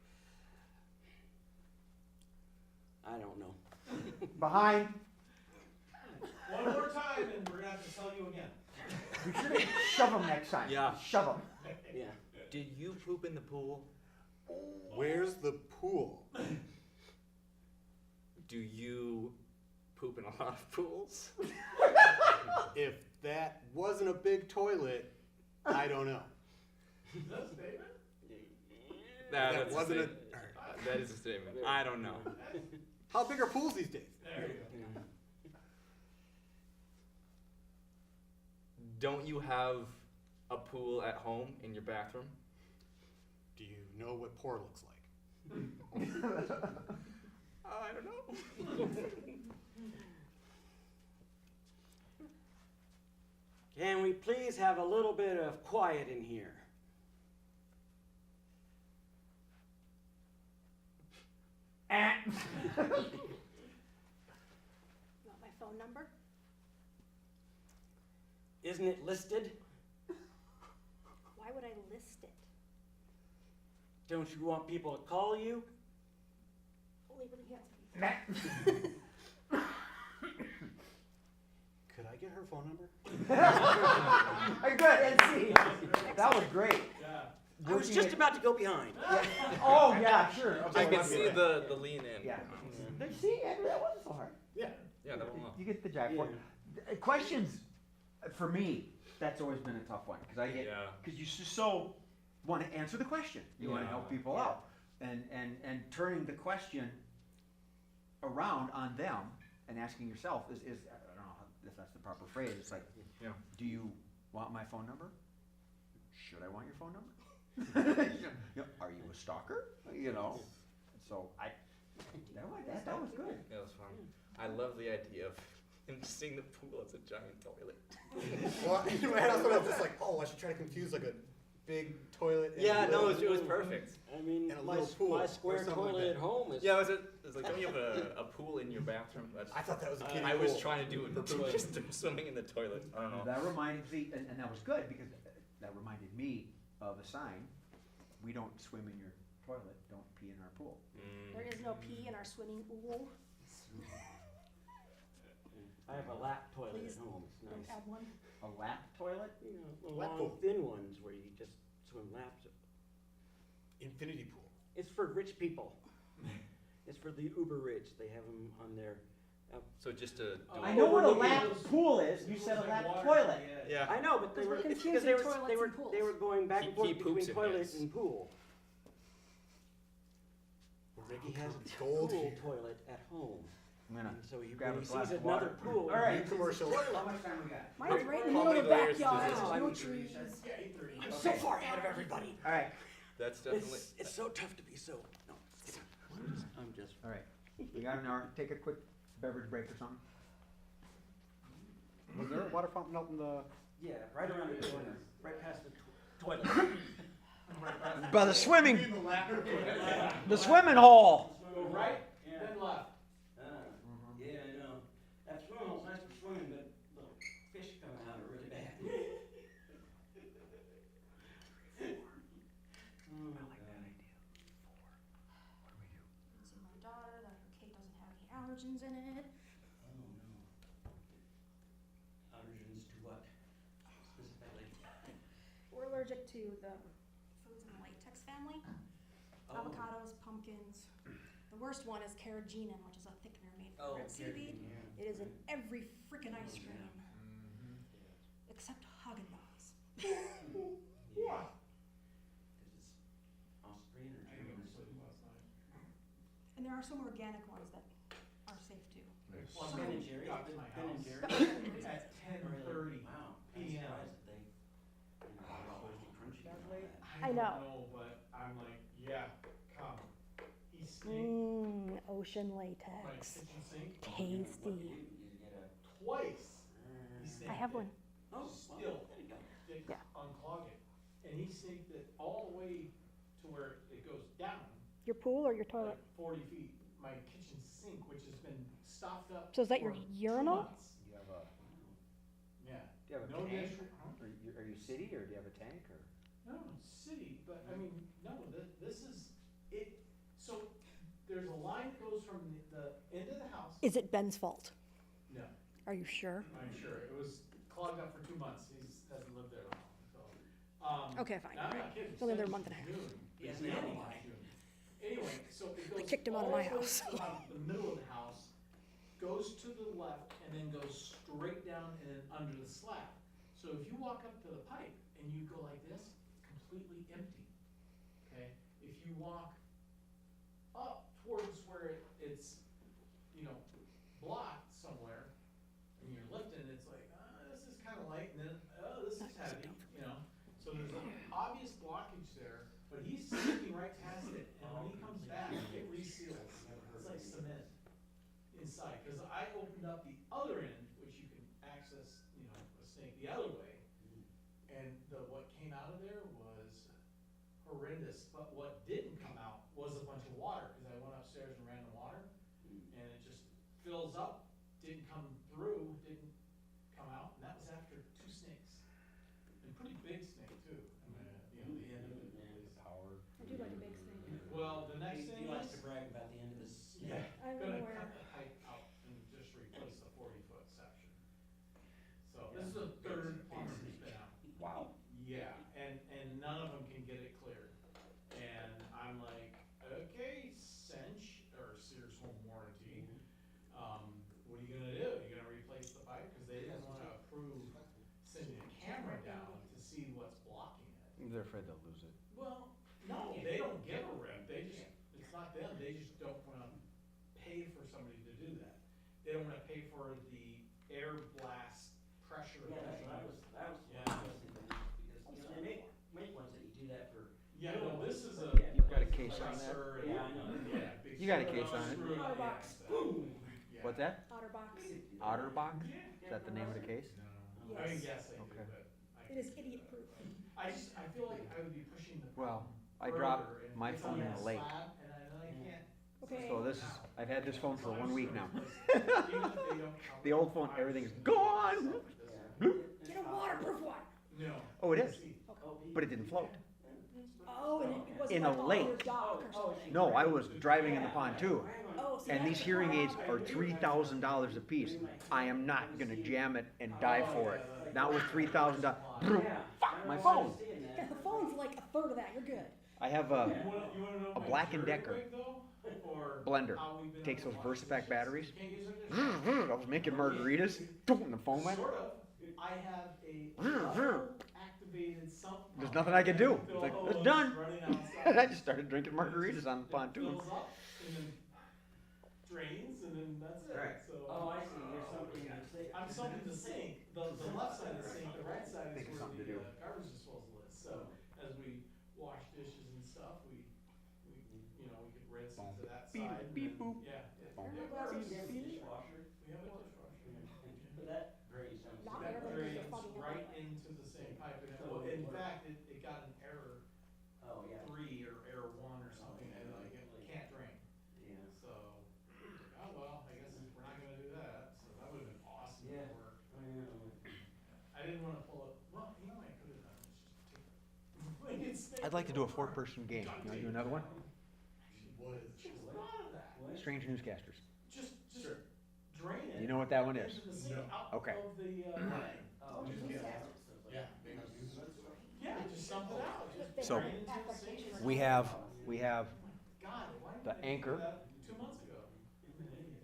I don't know. Behind. One more time and we're gonna have to tell you again. We should shove them next time. Yeah. Shove them. Yeah. Did you poop in the pool? Where's the pool? Do you poop in a lot of pools? If that wasn't a big toilet, I don't know. Is that a statement? That's wasn't a statement. That is a statement. I don't know. How big are pools these days? There you go. Don't you have a pool at home in your bathroom? Do you know what pour looks like? I don't know. Can we please have a little bit of quiet in here? Want my phone number? Isn't it listed? Why would I list it? Don't you want people to call you? Only when he has to be. Could I get her phone number? Good, and see. That was great. Yeah. I was just about to go behind. Oh, yeah, sure. I Okay, can see the lean in. Yeah. See, Andrew, that wasn't so hard. Yeah. Yeah, that one. You get the jackpot. Questions, for me, that's always been a tough one, because I get, Yeah. because you so want to answer the question. You want to Yeah. help people out. And turning the question around on them and asking yourself is I don't know if that's the proper phrase. It's like, Yeah. do you want my phone number? Should I want your phone number? Are you a stalker? You know? So that was good. Yeah, that was fun. I love the idea of him seeing the pool as a giant toilet. Well, in my head, I was just like, oh, I should try to confuse like a big toilet. And Yeah, a no, little- it was perfect. I mean, And a my, little pool my or square something like toilet that. at home is. Yeah, it was like, don't you have a pool in your bathroom? That's, I thought that was a kiddie I was pool. trying to do it For too, pooling. just swimming in the toilet. I don't know. That reminded me, and that was good, because that reminded me of a sign. We don't swim in your toilet, don't pee in our pool. There is no pee in our swimming pool. I have a lap toilet Please at home. It's don't nice. add one. A lap toilet? You know, the Lap long, pool. thin ones where you just swim laps. Infinity pool. It's for rich people. It's for the uber rich. They have them on their. So just to do I it. know what a Overlooking lap those- pool is, you Those said a like lap water toilet. at the edge. Yeah. I know, but they Because were we're it's because confusing they were toilets they were and pools. they were going back and He forth between poops in toilet his. and pool. Ricky has a Gold pool here. toilet at home, I'm gonna and so he, grab when a he glass sees of another water. pool. All right. Commercial. How much time we got? Mine's right in the Call middle me of the later, backyard. Susan. No trees. Yeah, 8:30. I'm so far ahead of everybody. All right, That's definitely. It's so tough to be so. No, I'm just. all right. We got an hour. Take a quick beverage break or something. Was there a water fountain out in the? Yeah, right around the corner, right past the toilet. By the swimming, the swimming hole. Go right, then left. Yeah, I know. That swimming hole's nice for swimming, but the fish coming out are really bad. I like that idea. Convincing my daughter that her cake doesn't have any allergens in it. Oh, no. Allergens to what? Specifically? We're allergic to the foods in the latex family. Oh. Avocados, pumpkins. The worst one is carrageenan, which is a thickener made Oh, from red seaweed. yeah. It is in every freaking ice cream, except Haagen-Dazs. Yeah. Because it's Austrian or German. And there are some organic ones that are safe too. Well, Ben I and Jerry's? got to my Ben and house Jerry's? at Really? 10:30 Wow, I'm p.m. surprised that they, are supposed to crunchy That and all late? that. I don't know. know, but I'm like, yeah, come. He snaked Ocean my latex. kitchen sink What Tasty. do you get a, twice. He snaked I have it. one. oh, Still. well, there you go. Didn't Yeah. unclog it. And he snaked it all the way to where it goes down, Your pool or your toilet? like 40 feet. My kitchen sink, which has been stopped up. So is that your for 2 urinal? months. Do you have a, Yeah. do you have a No tank? dish- huh? Are you city or do you have a tank or? No, it's city, but I mean, no, this is, it, so there's a line that goes from the end of the house. Is it Ben's fault? No, Are you sure? I'm sure. It was clogged up for 2 months. Hasn't lived there long, so. Okay, fine. I'm not kidding. He's only there a Since month and a half. June. He has Yeah, nanny last life. June. Anyway, so it goes. kicked him out of all my the way house. to about the middle of the house, goes to the left, and then goes straight down and then under the slab. So if you walk up to the pipe and you go like this, it's completely empty, okay? If you walk up towards where it's, you know, blocked somewhere, and you're lifting, it's like, this is kinda light, and then, this is heavy, you know? So there's an obvious blockage there, but he's sneaking right past it, and when he comes back, it reseals. It's like cement inside, cause I opened up the other end, which you can access, you know, a snake the other way. And what came out of there was horrendous, but what didn't come out was a bunch of water, cause I went upstairs and ran the water, and it just fills up, didn't come through, didn't come out, and that was after 2 snakes. And pretty big snake too, I mean, you know, the end of it is. Power. I do like a big snake. Well, the next thing He likes is, to brag about the end of this. yeah, I don't gonna know where. cut the pipe out and just replace the 40-foot section. So this is the 3rd plumber who's been out. Wow. Yeah, and none of them can get it cleared. And I'm like, okay, Cinch, or Sears Home Warranty, what are you gonna do? You gonna replace the pipe? Cause they didn't wanna approve sending a camera down to see what's blocking it. They're afraid they'll lose it. Well, no, they don't give a rip, they just, it's not them, they just don't wanna pay for somebody to do that. They don't wanna pay for the air blast pressure. Yeah, that's what I was Yeah. thinking, because, you know, they make ones that you do that for. Yeah, no, this is a. Yeah. You've got a case on that? compressor and- Yeah, I know. Yeah, big You got a screw, case on it? screw, Otter yeah, box. so- yeah. What's that? Otterbox. Otterbox? Yeah. Is that the name of the case? No, I mean, Yes. yes, I do, Okay. but I. It is idiot proof. I feel like I would be pushing the Well, problem I dropped further, and my it's phone on in that the lake. slab, and I can't. Okay. So this is, I've had this phone for So I'm 1 week just now. gonna replace it. Even if they don't cover The old it, phone, I'm everything's just gonna gone. sell it this way. Get a waterproof one. No. Oh, it is? See, But it didn't float. Oh, and it wasn't In a like on lake. your dock or something. No, I was driving in the pontoon. Oh, see, And that's these the hearing aids problem. are $3,000 a piece. I am not gonna jam it and die for it. Not with $3,000. Fuck my phone. Yeah, the phone's like a third of that, you're good. I have You a wanna know A my Black & jury Decker rig, though? Or blender. how we've been Takes able those to wash VersaPack dishes? batteries. Can't use our dishes. I was making margaritas, and the phone went. Sort of. I have a activated sump pump. There's nothing I can do. It's Fill like, hose it's done. running And outside. I just started drinking margaritas on the It pontoon. fills up and then drains and then that's it. Right. So. Oh, I see, you're something you say. I'm something to sink. The left side of the sink, the right side is Think of where something to the do. garbage disposal is. So as we wash dishes and stuff, we you know, we could rinse into that Beep, side. and beep, then- boop. Yeah. Boom. Yeah. You have a dishwasher, We have a dishwasher. but that drains down. Not That everything is drains fucking right anyway. into the same pipe, and So in it fact, it got an error Oh, yeah. 3 or error 1 or something, and like it can't drain. Yeah. So, oh well, I guess we're not gonna do that. So that would've been awesome Yeah. to work. I know. I didn't wanna pull it. Well, you know what I could have done is just take it. I'd like to do a 4-person game. You wanna do another one? Actually, was just thought of that. What? Strange Newscasters. Just drain it. You know what that one is? into the sink out Okay. of the line. Oh, Just yeah. newscasters. Yeah. Yeah, just sump it out. Just They So, drain into the sink. applications. We have God, why didn't the I think of anchor. that 2 months ago?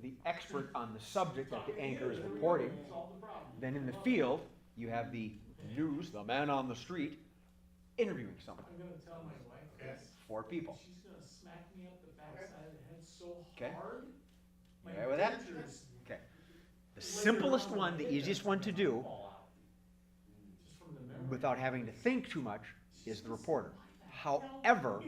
the expert on the subject that the anchor is reporting. Solve the problem. Then in the field, you have the news, the man on the street, interviewing someone. I'm gonna tell my wife this. 4 people. She's gonna smack me up the backside of the head so Okay. hard. My You all right with that? dentures Okay. The later simplest on one, the hit easiest us one to and do, fall out. Just from the memory. without having to think too much, is the reporter. However,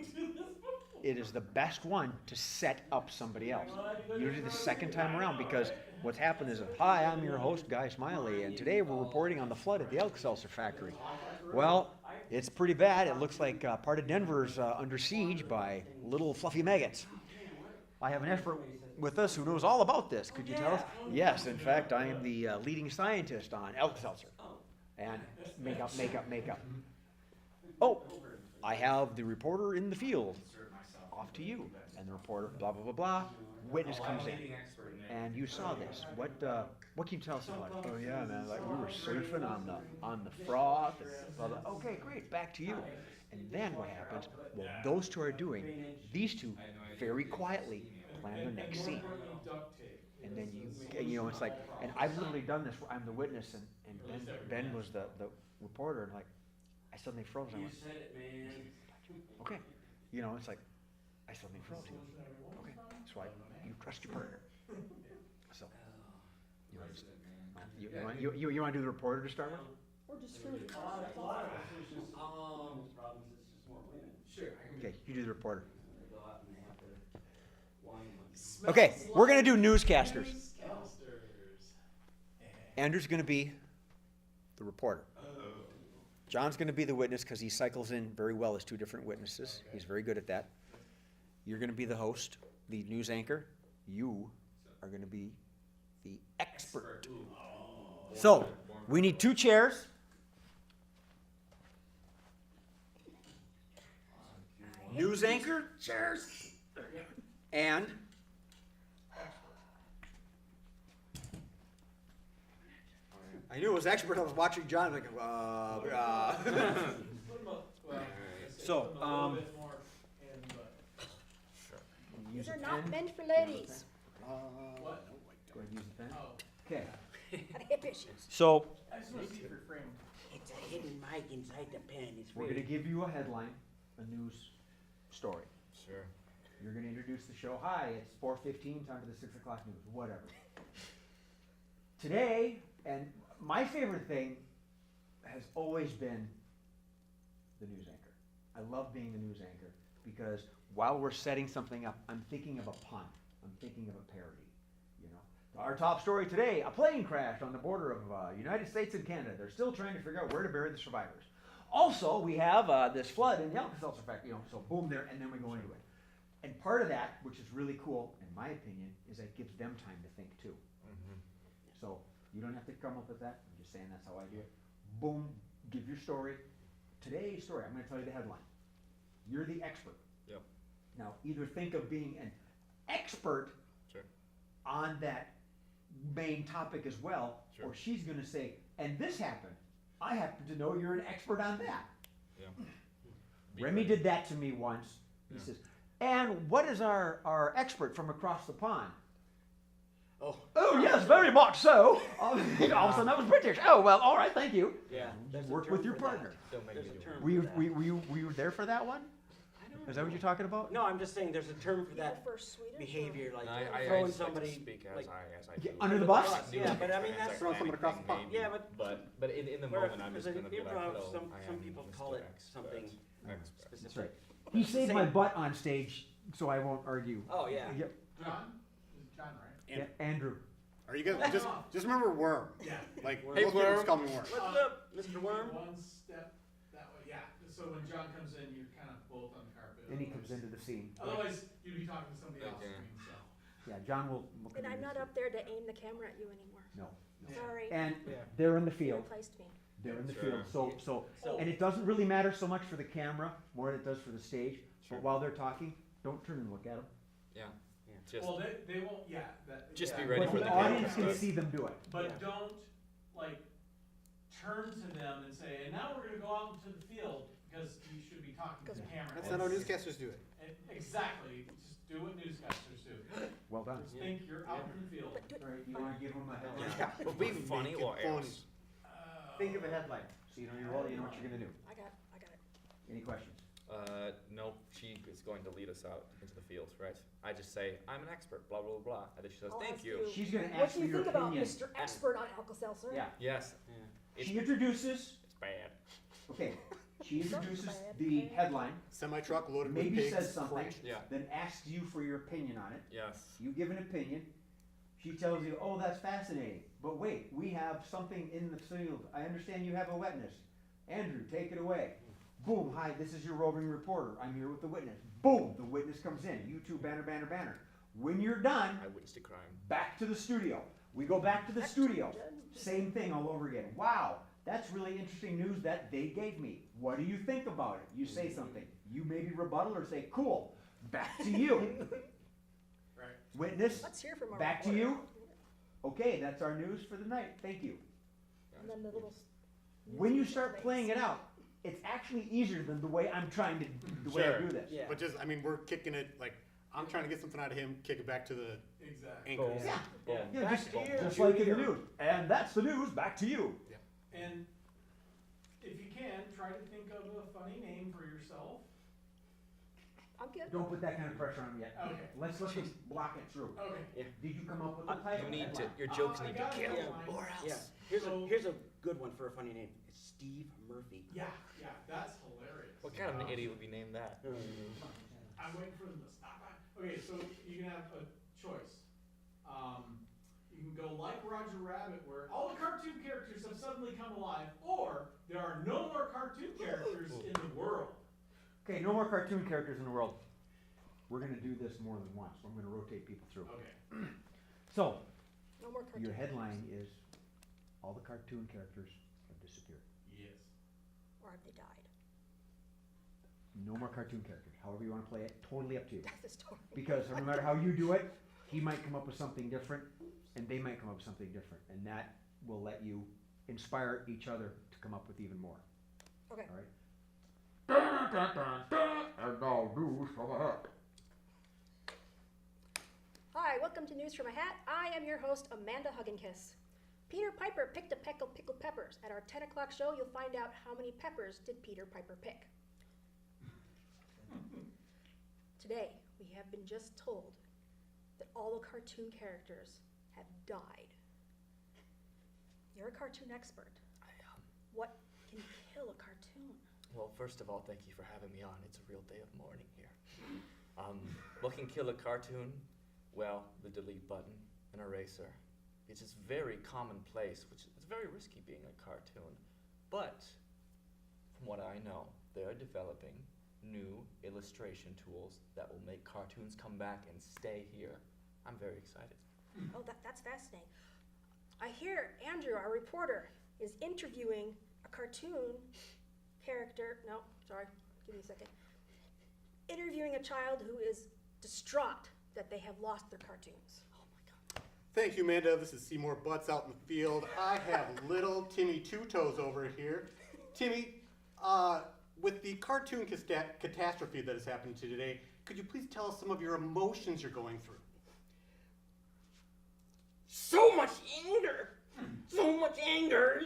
it is the best one to set up somebody else. Usually the second time around, because what's happened is, hi, I'm your host, Guy Smiley, and today we're reporting on the flood at the Alka-Seltzer factory. Well, it's pretty bad. It looks like part of Denver's under siege by little fluffy maggots. I have an expert with us who knows all about this. Could you tell us? Yes, in fact, I am the leading scientist on Alka-Seltzer. And makeup. Oh, I have the reporter in the field. Off to you. And the reporter, blah, blah, blah, blah. Witness comes in. And you saw this. What can you tell us about it? Oh yeah, man, like we were surfing on the froth. And blah, blah. Okay, great, back to you. And then what happens? Well, those two are doing, these two very quietly plan their next scene. And then you know, it's like, and I've literally done this where I'm the witness and Ben was the reporter, and like, I suddenly froze. I went, You said it, man. okay. You know, it's like, I suddenly froze. Okay, so you trust your partner. So, you want to do the reporter to start with? Or just screw it. A lot of us, there's just, problems, it's just more women. Sure. Okay, you do the reporter. They go out and they have to whine one. Okay, we're gonna do newscasters. Newscasters. Andrew's gonna be the reporter. John's gonna be the witness because he cycles in very well as 2 different witnesses. He's very good at that. You're gonna be the host, the news anchor. You are gonna be the expert. So, we need 2 chairs. News anchor, chairs. And I knew it was expert. I was watching John like, What about, well, So, a little bit more in, but These are not meant for ladies. what? Go ahead and use the pen. Oh, Okay. Got hip issues. So, I just want to see if you're framed. It's a hidden mic inside the pen, it's we're gonna give you a headline, a news story. Sure. You're gonna introduce the show. Hi, it's 4:15, time for the 6 o'clock news, whatever. Today, and my favorite thing has always been the news anchor. I love being the news anchor because while we're setting something up, I'm thinking of a pun. I'm thinking of a parody, you know. Our top story today, a plane crashed on the border of United States and Canada. They're still trying to figure out where to bury the survivors. Also, we have this flood in the Alka-Seltzer factory, you know, so boom there, and then we go into it. And part of that, which is really cool, in my opinion, is that it gives them time to think too. So you don't have to come up with that. I'm just saying that's how I do it. Boom, give your story. Today's story, I'm going to tell you the headline. You're the expert. Yep. Now, either think of being an expert Sure. on that main topic as well, Sure. or she's going to say, and this happened. I happen to know you're an expert on that. Yeah. Remy did that to me once. He Yeah. says, and what is our expert from across the pond? Oh yes, very much so. All of a sudden that was British. Oh well, all right, thank you. Yeah. there's a Work term with your for that. partner. Don't make There's me a do term Were you, for that. were you there for that one? I don't Is that what you're talking about? No, I'm just saying there's a term for You go that first, Swedish, behavior, like I throwing just like to somebody, speak as like, I Yeah, do. under the bus? Yeah, but I mean, that's- Throw someone across the pond. Maybe, Yeah, but in the where- moment I'm because just in gonna be like, improv, hello, some I am people Mr. call it Expert. something Expert. That's specific. right. He saved Same. my butt on stage, so I won't argue. Oh, yeah. Yep. John? Is it John, right? Yeah, Andrew. Are you gonna just remember Worm? Yeah. Like Hey, most people Worm. just call me Worm. What's up, Mr. You Worm? One step that way, yeah. So when John comes in, you're kind of both on the carpet. Then he comes into the scene. Otherwise, you'd be talking to somebody else. Okay. I mean, so. Yeah, John will come And I'm into not the up there to aim the camera at you anymore. No. Yeah. Sorry. And Yeah. they're in the You field. replaced me. They're in the Sure. field. So, So- and it doesn't really matter so much for the camera, more than it does for the stage. Sure. But while they're talking, don't turn and look at them. Yeah. Yeah. Just Well, they won't, yeah. Just yeah. be ready But for the the audience camera. can see them do it. But Yeah. don't, like, turn to them and say, and now we're gonna go out into the field, because you should be talking to the camera. That's not how newscasters do it. Exactly, just do what newscasters do. Well done. Just think you're out in the field. But do, All right, you want to give them a headline? Yeah. But be funny Make it or funny. else. Think of a headline, so you know you know what you're gonna do. I got it. Any questions? Nope, she is going to lead us out into the field, right? I just say, I'm an expert, blah, blah, blah, and then she says, I'll thank ask you. you. She's gonna What ask do for you your think about opinion. Mr. Expert on Alka-Seltzer? Yeah. Yes, She introduces, it's bad. okay, she introduces Bad. the headline, Semi-truck loaded with maybe pigs. says something, crunch. Yeah, then asks you for your opinion on it. yes. You give an opinion. She tells you, oh, that's fascinating. But wait, we have something in the field. I understand you have a witness. Andrew, take it away. Boom, hi, this is your roving reporter. I'm here with the witness. Boom, the witness comes in. You two, banner, banner, banner. When you're done, I witnessed a crime. back to the studio. We go back to the studio. Same thing all over again. Wow, that's really interesting news that they gave me. What do you think about it? You say something. You maybe rebuttal or say, cool. Back to you. Right. Witness, Let's hear from our back to reporter. you. Okay, that's our news for the night. Thank you. And then the little. When you start playing it out, it's actually easier than the way I'm trying to, the way I Sure. do this. Yeah. But just, I mean, we're kicking it, like, I'm trying to get something out of him, kick it back to the Exactly. anchors. Yeah, Yeah. yeah, Back just, to you. just like in the news. And that's the news, back to you. And if you can, try to think of a funny name for yourself. I'm good. Don't put that kind of pressure on me yet. Okay. Let's block it through. Okay. Did you come up with the title? You need to, Headline? your jokes I need to got kill, it. or Yeah. else. Here's a good one for a funny name. It's Steve Murphy. Yeah, that's hilarious. What kind of an idiot would be named that? I'm waiting for them to stop. Okay, so you can have a choice. You can go like Roger Rabbit, where all the cartoon characters have suddenly come alive, or there are no more cartoon characters in the world. Okay, no more cartoon characters in the world. We're gonna do this more than once. I'm gonna rotate people through. Okay. So, No more cartoon. your headline is, all the cartoon characters have disappeared. Yes. Or have they died? No more cartoon characters. However you wanna play it, totally up to you. That's the story. Because no matter how you do it, he might come up with something different, and they might come up with something different, and that will let you inspire each other to come up with even more. Okay. All right. And now news from a hat. Hi, welcome to News from a Hat. I am your host, Amanda Hugginkiss. Peter Piper picked a peck of pickled peppers. At our 10 o'clock show, you'll find out how many peppers did Peter Piper pick. Today, we have been just told that all the cartoon characters have died. You're a cartoon expert. What can kill a cartoon? Well, first of all, thank you for having me on. It's a real day of mourning here. What can kill a cartoon? Well, the delete button, an eraser. It's just very commonplace, which is very risky being a cartoon. But, from what I know, they are developing new illustration tools that will make cartoons come back and stay here. I'm very excited. Oh, that's fascinating. I hear Andrew, our reporter, is interviewing a cartoon character. No, sorry, give me a second. Interviewing a child who is distraught that they have lost their cartoons. Oh my God. Thank you, Amanda. This is Seymour Butts out in the field. I have little Timmy Two Toes over here. Timmy, with the cartoon catastrophe that is happening today, could you please tell us some of your emotions you're going through? So much anger! So much anger!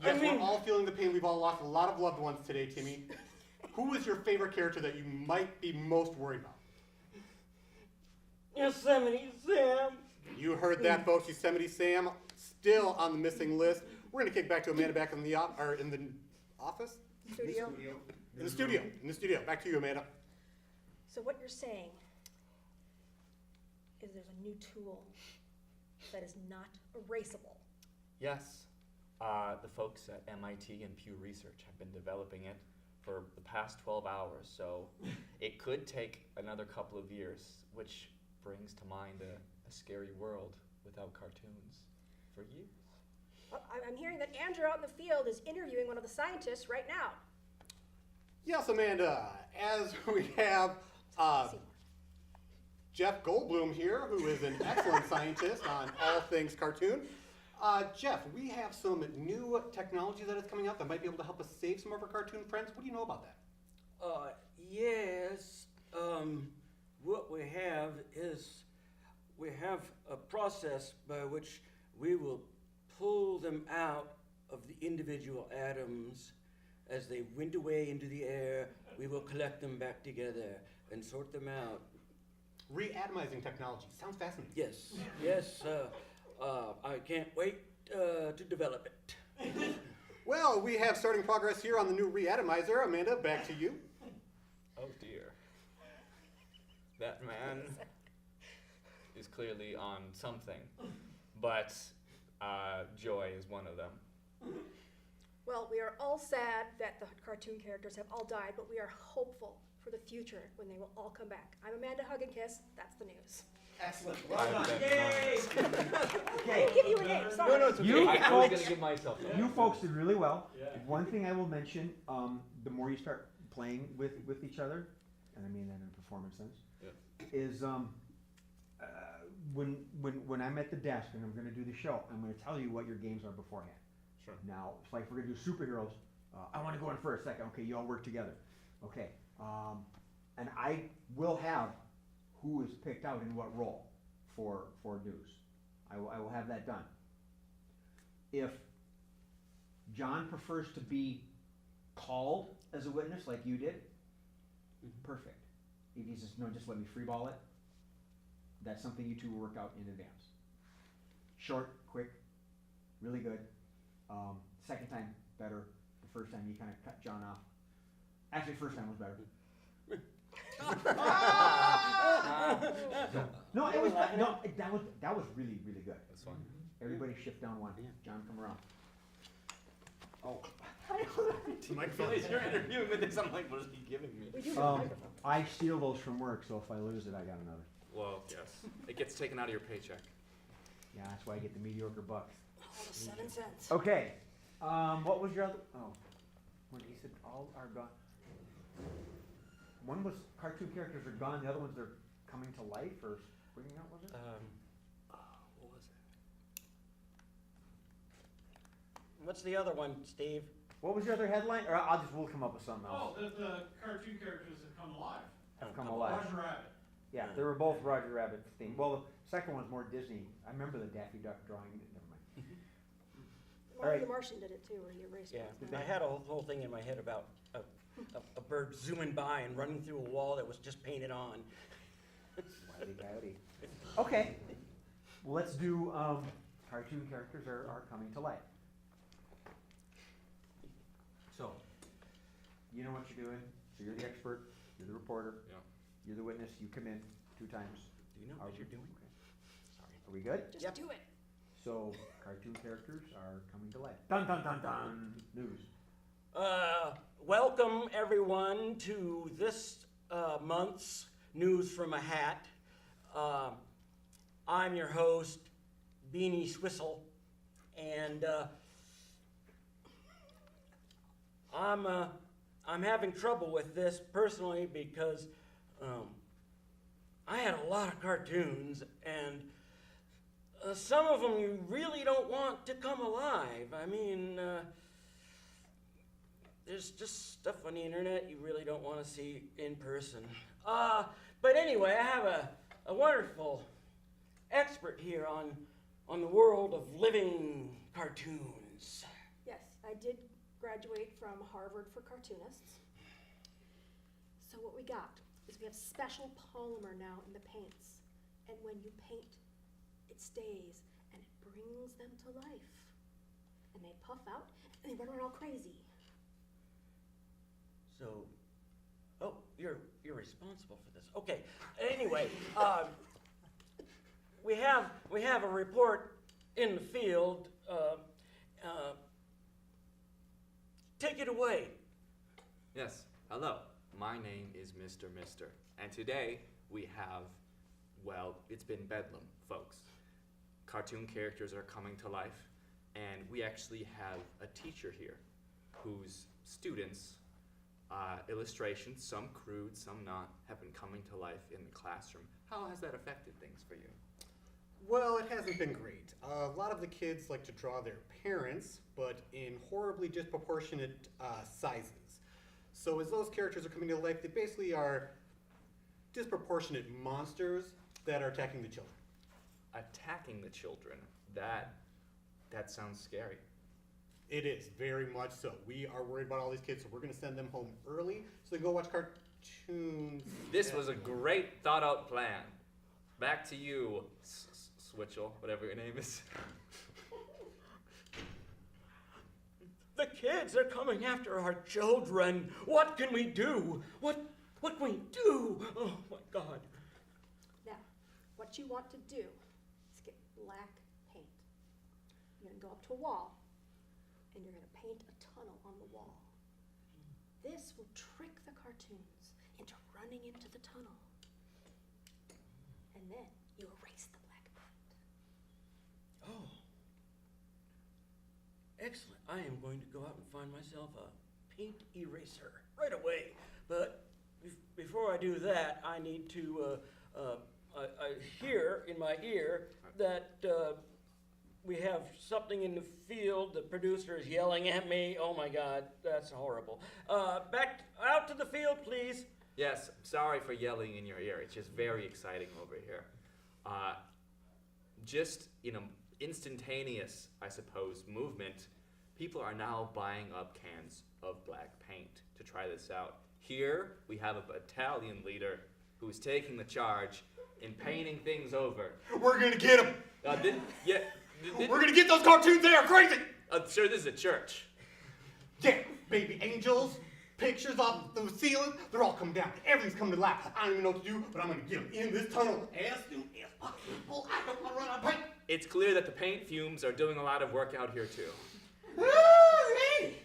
Yes, we're all feeling the pain. We've all lost a lot of loved ones today, Timmy. Who is your favorite character that you might be most worried about? Yosemite Sam! You heard that, folks. Yosemite Sam still on the missing list. We're gonna kick back to Amanda back in the in the office. Studio. In the studio. In the studio. Back to you, Amanda. So what you're saying is there's a new tool that is not erasable. Yes, the folks at MIT and Pew Research have been developing it for the past 12 hours, so it could take another couple of years, which brings to mind a scary world without cartoons for years. I'm hearing that Andrew out in the field is interviewing one of the scientists right now. Yes, Amanda. As we have Jeff Goldblum here, who is an excellent scientist on all things cartoon. Jeff, we have some new technology that is coming out that might be able to help us save some of our cartoon friends. What do you know about that? Yes. What we have is we have a process by which we will pull them out of the individual atoms as they wind away into the air, we will collect them back together and sort them out. Reatomizing technology. Sounds fascinating. Yes, yes, I can't wait to develop it. Well, we have starting progress here on the new reatomizer. Amanda, back to you. Oh dear. That man is clearly on something, but Joy is one of them. Well, we are all sad that the cartoon characters have all died, but we are hopeful for the future when they will all come back. I'm Amanda Hug and Kiss. That's the news. Excellent. I've Well done. been- I Okay. didn't give you a name, sorry. No, no, it's okay. I was folks- gonna give myself something. You folks did really well. Yeah. One thing I will mention, the more you start playing with each other, and I mean that in a performance sense, Yeah. is when I'm at the desk and I'm going to do the show, I'm going to tell you what your games are beforehand. Sure. Now, it's like if we're going to do superheroes. I want to go in for a second. Okay, you all work together. Okay, and I will have who is picked out in what role for news. I will have that done. If John prefers to be called as a witness like you did, perfect. If he says, no, just let me freeball it, that's something you two will work out in advance. Short, quick, really good. Second time, better. The first time you kind of cut John off. Actually, first time was better. No, it was no. That was really good. That's fine. Everybody shift down one. Yeah. John, come around. Oh. As you're interviewing with this, I'm like, what is he giving me? We do have a microphone. I steal those from work, so if I lose it, I got another. Well, yes. It gets taken out of your paycheck. Yeah, that's why I get the mediocre bucks. All the 7 cents. Okay. What was your other? Oh, when he said all are gone. One was cartoon characters are gone. The other ones are coming to life or springing out. Was it? What was it? What's the other one, Steve? What was your other headline? Or we'll come up with something else. Oh, the cartoon characters have come alive. Come alive. Roger Rabbit. Yeah, they were both Roger Rabbit themed. Well, the second one's more Disney. I remember the Daffy Duck drawing. Never mind. Marty right. the Martian did it too, where he erased Yeah, it. I had a whole thing in my head about a bird zooming by and running through a wall that was just painted on. Wile E. Coyote. Okay. Well, let's do cartoon characters are coming to life. So, you know what you're doing. So you're the expert. You're the reporter. Yeah. You're the witness. You come in 2 times. Do you know Are what we- you're doing? Sorry. Are we good? Just Yep. do it. So, cartoon characters are coming to life. Dun dun dun dun. News. Welcome everyone to this month's News from a Hat. I'm your host, Beanie Swissel, and I'm having trouble with this personally because I had a lot of cartoons and some of them you really don't want to come alive. I mean, there's just stuff on the internet you really don't want to see in person. But anyway, I have a wonderful expert here on the world of living cartoons. Yes, I did graduate from Harvard for cartoonists. So what we got is we have special polymer now in the paints. And when you paint, it stays and it brings them to life. And they puff out and they run around all crazy. So, oh, you're responsible for this. Okay. Anyway, we have a report in the field. Take it away. Yes. Hello. My name is Mr. Mister. And today we have, well, it's been bedlam, folks. Cartoon characters are coming to life. And we actually have a teacher here whose students, illustrations, some crude, some not, have been coming to life in the classroom. How has that affected things for you? Well, it hasn't been great. A lot of the kids like to draw their parents, but in horribly disproportionate sizes. So as those characters are coming to life, they basically are disproportionate monsters that are attacking the children. Attacking the children. That sounds scary. It is, very much so. We are worried about all these kids, so we're going to send them home early so they can go watch cartoons. This was a great thought out plan. Back to you, Switchell, whatever your name is. The kids are coming after our children. What can we do? What can we do? Oh my God. Now, what you want to do is get black paint. You're gonna go up to a wall, and you're gonna paint a tunnel on the wall. This will trick the cartoons into running into the tunnel. And then you erase the black paint. Oh. Excellent. I am going to go out and find myself a paint eraser right away. But before I do that, I need to, I hear in my ear that we have something in the field. The producer is yelling at me. Oh my God, that's horrible. Back out to the field, please. Yes, sorry for yelling in your ear. It's just very exciting over here. Just, instantaneous, I suppose, movement. People are now buying up cans of black paint to try this out. Here, we have a battalion leader who's taking the charge in painting things over. We're going to get them. We're We're going to get those cartoons. They are crazy. Sure, this is a church. Yeah, baby angels, pictures off the ceiling, they're all coming down. Everything's coming to life. I don't even know what to do, but I'm going to get them in this tunnel as soon as possible. I don't want to run out of paint. It's clear that the paint fumes are doing a lot of work out here too.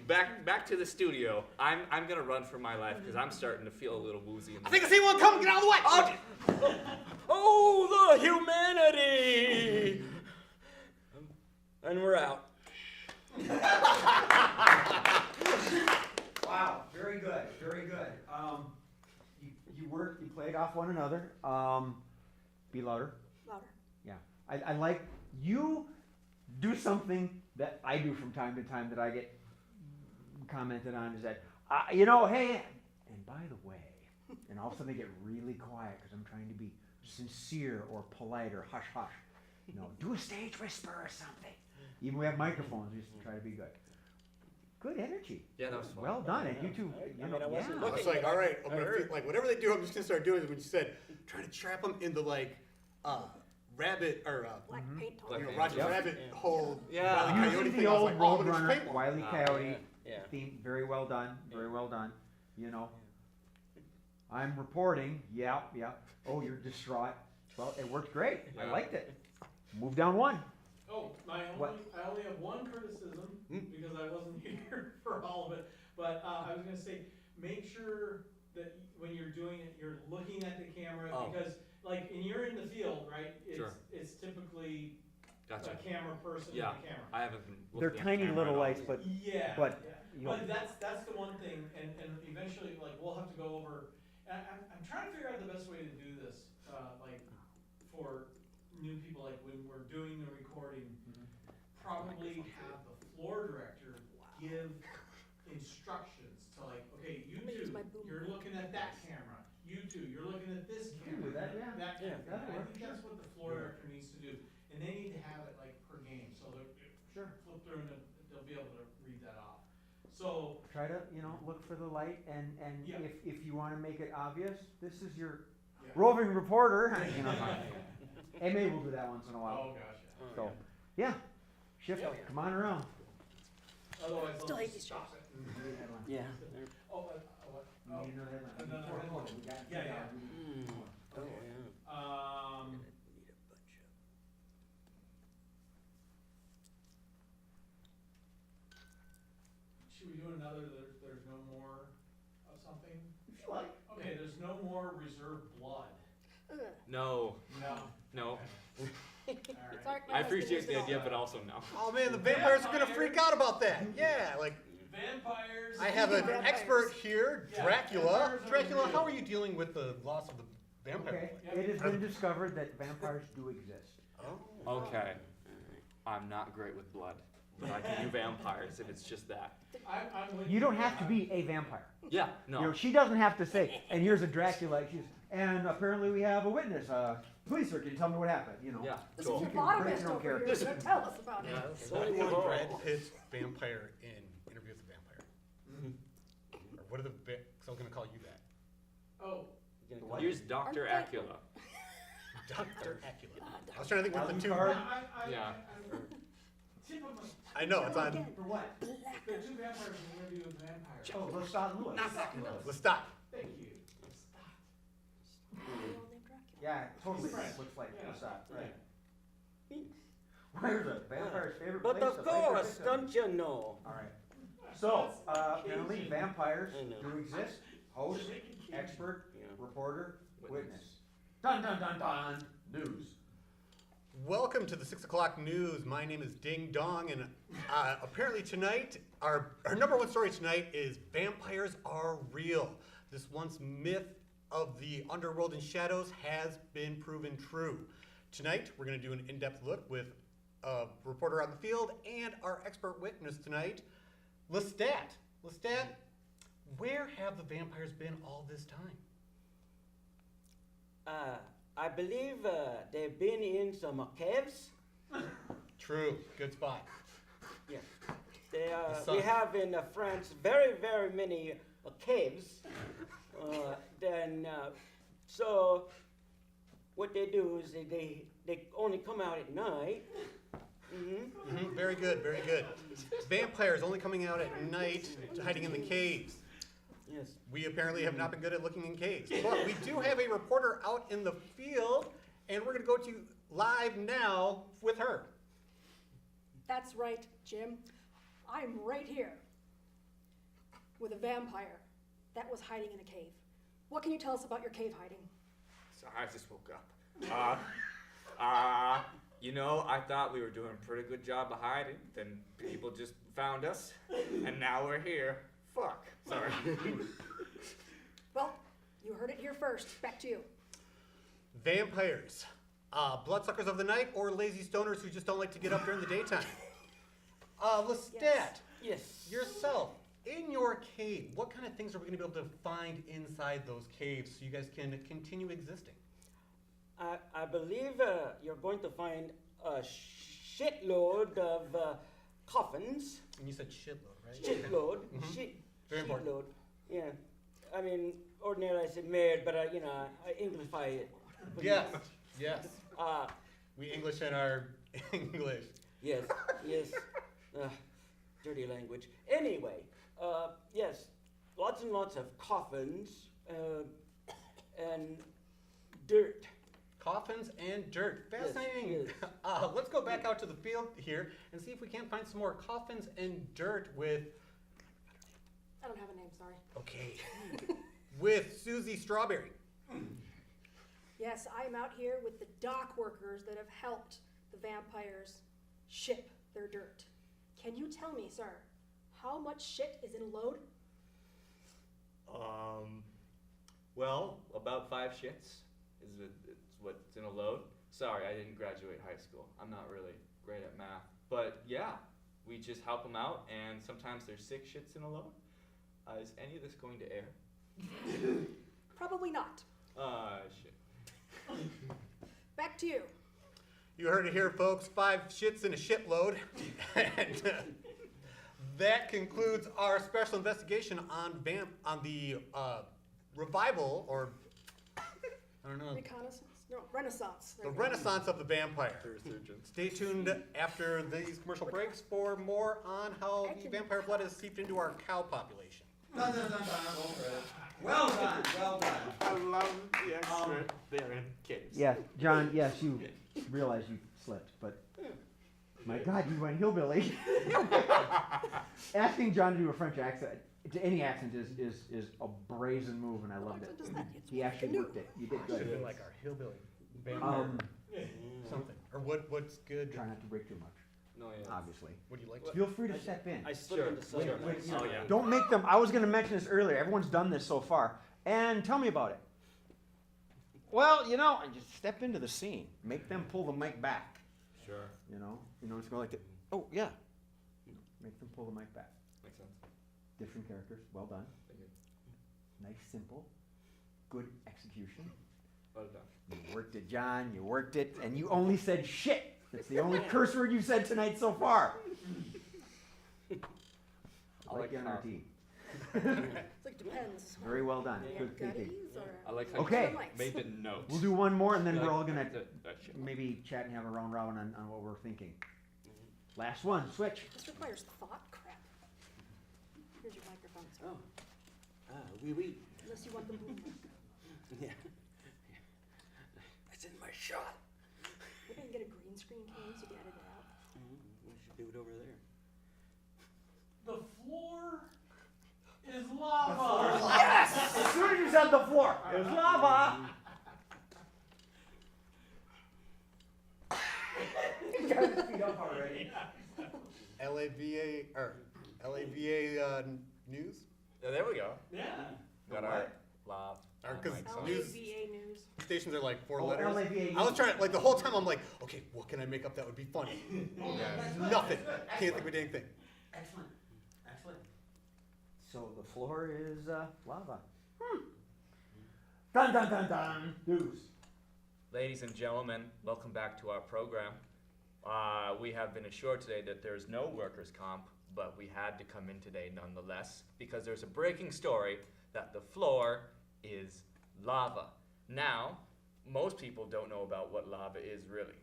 Back to the studio. I'm gonna run for my life because I'm starting to feel a little woozy. I think I see one coming. Get out of the way. Oh, the humanity! And we're out. Wow, very good, very good. You played off one another. Be louder. Louder. Yeah, I like you do something that I do from time to time that I get commented on is that, hey, and by the way, and all of a sudden they get really quiet because I'm trying to be sincere or polite or hush hush. Do a stage whisper or something. Even we have microphones, just try to be good. Good energy. Yeah, that was fun. Well done, and you two, I wasn't I was looking, like, but all right, I'm I gonna heard. feel, like whatever they do, I'm just gonna start doing it. When you said try to trap them in the rabbit or Black paint on Black it. paint. Roger Yep. Rabbit whole Yeah. Wile E. Coyote Using thing. the I was old like, oh, I'm gonna just Roadrunner, paint one. Wile E. Coyote Yeah. theme, very well done, very well done. I'm reporting, yeah. Oh, you're distraught. Well, it worked great. I Yeah. liked it. Move down one. Oh, I only have one criticism, because I wasn't here for all of it, but, I was gonna say, make sure that when you're doing it, you're looking at the camera, Oh. because, and you're in the field, right? Sure. It's typically Gotcha. a camera person Yeah. in the camera. I haven't been looking They're at the tiny camera little at all. lights, but Yeah, but, yeah. you know, But that's the one thing, and eventually, we'll have to go over, and I'm trying to figure out the best way to do this, for new people, when we're doing the recording, probably have the floor director give instructions to okay, you I'm gonna use two, my boom you're mic. looking at that camera, you two, you're looking at this You can do camera, that, yeah. that kind of thing. that'll I work, think that's what the floor director needs to do, and they need to have it per game, so they're Sure. flip through and they'll be able to read that off. So, Try to, look for the light, and Yeah. if you want to make it obvious, this is your yeah. roving reporter. Maybe we'll do that once in a while. Oh, gosh, yeah. So, yeah, shift, Yeah. come on around. Otherwise, Still they'll hate just these stop it. Yeah. Oh, what? We Oh. need another headline. Another Before headline. COVID, we got- Yeah, yeah. Oh, yeah. Should we do another, there's no more of something? If you like. Okay, there's no more reserved blood. Ugh. No. No. Sorry, my I husband appreciate used the it all. idea, but also no. Oh man, the vampires are gonna freak out about that. Yeah, Vampires. I have an Vampires. expert here, Yeah, Dracula. vampires are Dracula, real. how are you dealing with the loss of the vampire? Okay, Yep. it has been discovered that vampires do exist. Oh. Okay. I'm not great with blood, but I can do vampires if it's just that. I'm with You don't have to be a vampire. Yeah, no. She doesn't have to say, and here's a Dracula, and apparently we have a witness, Please, sir, can you tell me what happened? You know. Yeah. This Cool. is You your can bottom break list your own over here, character. so tell us about it. Yeah, Only okay. one Brad Pitt's vampire in Interview with the Vampire. Or what are the because I was gonna call you that. Oh, Here's Dr. Aren't they- Acula. Dr. Acula. I was trying to think what the two. Alucard. Yeah. tip of my, I know it's on. Again. For what? the two vampires in Interview with the Vampire. Oh, Lestat and Lewis. Let's stop. Thank you. Real name Dracula. Yeah, totally. French. Looks like Yeah. Lestat, right. Where's a vampire's favorite But place of to lay their course, victim? don't you know? All right. So, apparently vampires I know. do exist. Host, expert, Yeah. reporter, Witness. witness. Dun dun dun dun. News. Welcome to the 6 o'clock news. My name is Ding Dong, and apparently tonight, our number one story tonight is vampires are real. This once myth of the underworld and shadows has been proven true. Tonight, we're going to do an in-depth look with a reporter on the field and our expert witness tonight, Lestat. Lestat, where have the vampires been all this time? I believe they've been in some caves. True, good spot. Yeah. The sun. We have in France very, very many caves. So what they do is they only come out at night. Very good, very good. Vampires only coming out at night, hiding in the caves. Yes. We apparently have not been good at looking in caves. But we do have a reporter out in the field, and we're going to go to live now with her. That's right, Jim. I'm right here with a vampire that was hiding in a cave. What can you tell us about your cave hiding? Sorry, I just woke up. You know, I thought we were doing a pretty good job of hiding. Then people just found us, and now we're here. Fuck. Sorry. Well, you heard it here first. Back to you. Vampires. Bloodsuckers of the night or lazy stoners who just don't like to get up during the daytime. Lestat, Yes. Yes. yourself, in your cave, what kind of things are we going to be able to find inside those caves so you guys can continue existing? I believe you're going to find a shitload of coffins. And you said shitload, right? Shitload. Mhm. Very important. Shitload. Yeah. I mean, ordinarily I say married, but I Englishify it. Yes, yes. Uh, We English in our English. yes, yes. Dirty language. Anyway, yes, lots and lots of coffins and dirt. Coffins and dirt. Yes, Fascinating. yes. Let's go back out to the field here and see if we can't find some more coffins and dirt with, I don't have a name, sorry. okay, with Susie Strawberry. Yes, I'm out here with the dock workers that have helped the vampires ship their dirt. Can you tell me, sir, how much shit is in a load? Well, about 5 shits is what's in a load. Sorry, I didn't graduate high school. I'm not really great at math. But yeah, we just help them out, and sometimes there's 6 shits in a load. Is any of this going to air? Probably not. Shit. Back to you. You heard it here, folks. 5 shits in a shitload. And that concludes our special investigation on the revival, or I don't know, Reconnaissance? No, Renaissance. There the you go. renaissance of the vampire. Stay tuned after these commercial breaks for more on how the vampire blood has seeped into our cow population. Dun, dun, dun, dun. Well done, well done. I love the extra. They're in caves. Yeah, John, yes, you realize you slipped, but my God, you went hillbilly. Asking John to do a French accent, to any accent is a brazen move, and I loved it. He actually worked it. You did Should have good. been like our hillbilly vampire something. Or what's good? Try not to break too much, No, yeah. obviously. What do you like to Feel free to step in. I slip into some. Sure. Wait, Oh, yeah. Don't make them, I was going to mention this earlier. Everyone's done this so far. And tell me about it. Well, I just step into the scene. Make them pull the mic back. Sure. It's going like that. Oh, yeah. Make them pull the mic back. Makes sense. Different characters. Well done. Thank you. Nice, simple. Good execution. Well done. You worked it, John. You worked it, and you only said shit. That's the only curse word you've said tonight so far. I like you on our team. It's like depends. Very well done. Yeah, Good thinking. gutties or I like how Okay. you made the notes. We'll do one more, and then You're we're like, all gonna that shit. maybe chat and have a round robin on what we're thinking. Last one. Switch. this requires thought. Crap. Here's your microphone. Sorry. Oui. Unless you want the boom. Yeah. That's in my shot. We're gonna get a green screen cam so you can edit it out. We should do it over there. The floor is lava. Yes! As soon as you said the floor, it was lava. You guys feet up already. LAVA news. Yeah, there we go. Yeah. Got our live. Because mics on. news LAVA news. stations are like 4 Oh, letters. LAVA I was trying, like the whole time I'm like, okay, what can I make up that would be funny? Nothing. Can't think of anything. Excellent. Excellent. So the floor is lava. Dun dun dun dun. News. Ladies and gentlemen, welcome back to our program. We have been assured today that there's no workers' comp, but we had to come in today nonetheless because there's a breaking story that the floor is lava. Now, most people don't know about what lava is really.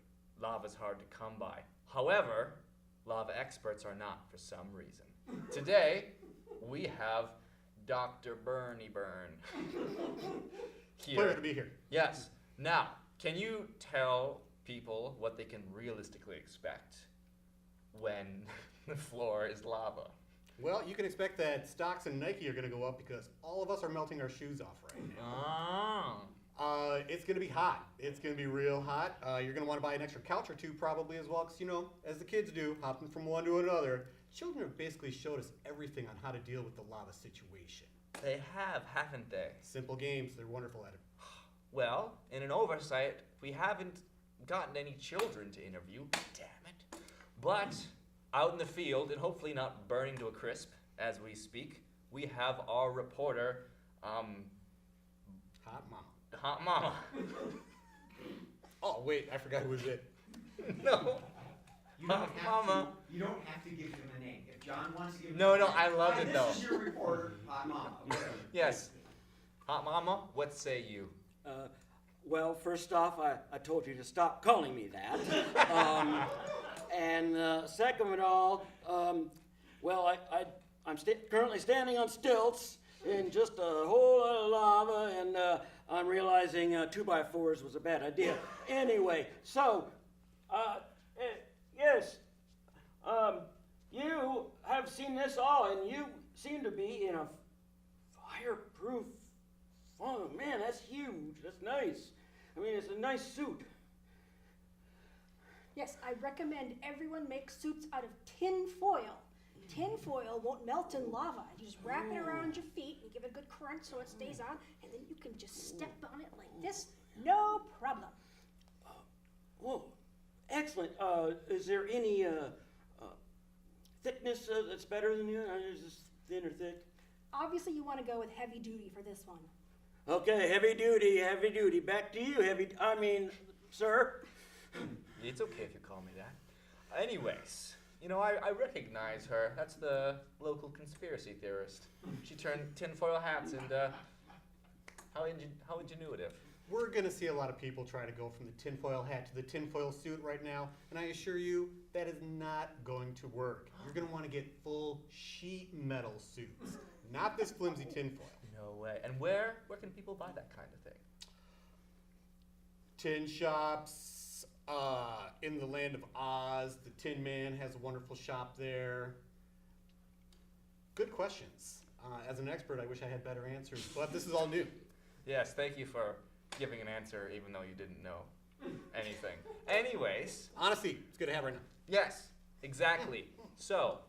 Lava's hard to come by. However, lava experts are not for some reason. Today, we have Dr. Bernie Byrne here. Pleasure to be here. Yes. Now, can you tell people what they can realistically expect when the floor is lava? Well, you can expect that stocks and Nike are going to go up because all of us are melting our shoes off right now. Oh. It's going to be hot. It's going to be real hot. You're going to want to buy an extra couch or two probably as well because, you know, as the kids do, hopping from one to another, children have basically showed us everything on how to deal with the lava situation. They have, haven't they? Simple games. They're wonderful at it. Well, in an oversight, we haven't gotten any children to interview. Damn it. But out in the field, and hopefully not burning to a crisp as we speak, we have our reporter, Hot mama. Hot Mama. Oh, wait. I forgot who was it. No. You don't Hot have Mama. to. You don't have to give him a name. If John wants to give him No, a no, name, I loved hi, it, though. This is your reporter, Hot Mama. Whatever. Yes. Hot Mama, what say you? Well, first off, I told you to stop calling me that. And second of all, well, I'm currently standing on stilts in just a whole lot of lava, and I'm realizing 2x4s was a bad idea. Anyway, so, yes, you have seen this all, and you seem to be in a fireproof. Oh man, that's huge. That's nice. I mean, it's a nice suit. Yes, I recommend everyone make suits out of tin foil. Tin foil won't melt in lava. You just wrap it around your feet and give it a good crunch so it stays on, and then you can just step on it like this, no problem. Whoa, excellent. Is there any thickness that's better than you? Is this thin or thick? Obviously, you want to go with heavy duty for this one. Okay, heavy duty. Back to you, sir. It's okay if you call me that. Anyways, you know, I recognize her. That's the local conspiracy theorist. She turned tinfoil hats into how ingenuitive. We're going to see a lot of people try to go from the tinfoil hat to the tinfoil suit right now, and I assure you that is not going to work. You're going to want to get full sheet metal suits, not this flimsy tinfoil. No way. And where can people buy that kind of thing? Tin shops, in the land of Oz, the Tin Man has a wonderful shop there. Good questions. As an expert, I wish I had better answers, but this is all new. Yes, thank you for giving an answer even though you didn't know anything. Anyways, Honestly, it's good to have right now. yes, exactly. So,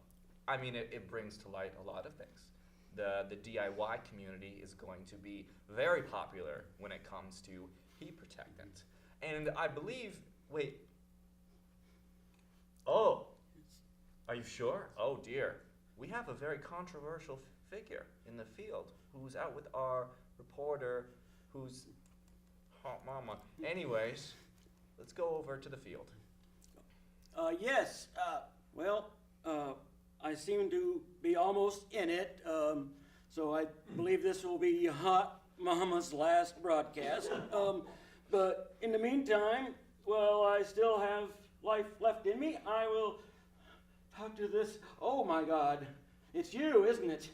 I mean, it brings to light a lot of things. The DIY community is going to be very popular when it comes to heat protectant. And I believe, wait. Oh, are you sure? Oh dear. We have a very controversial figure in the field who's out with our reporter who's Oh, Mama. Anyways, let's go over to the field. Yes, I seem to be almost in it, so I believe this will be Hot Mama's last broadcast. But in the meantime, while I still have life left in me, I will talk to this. Oh my God, it's you, isn't it?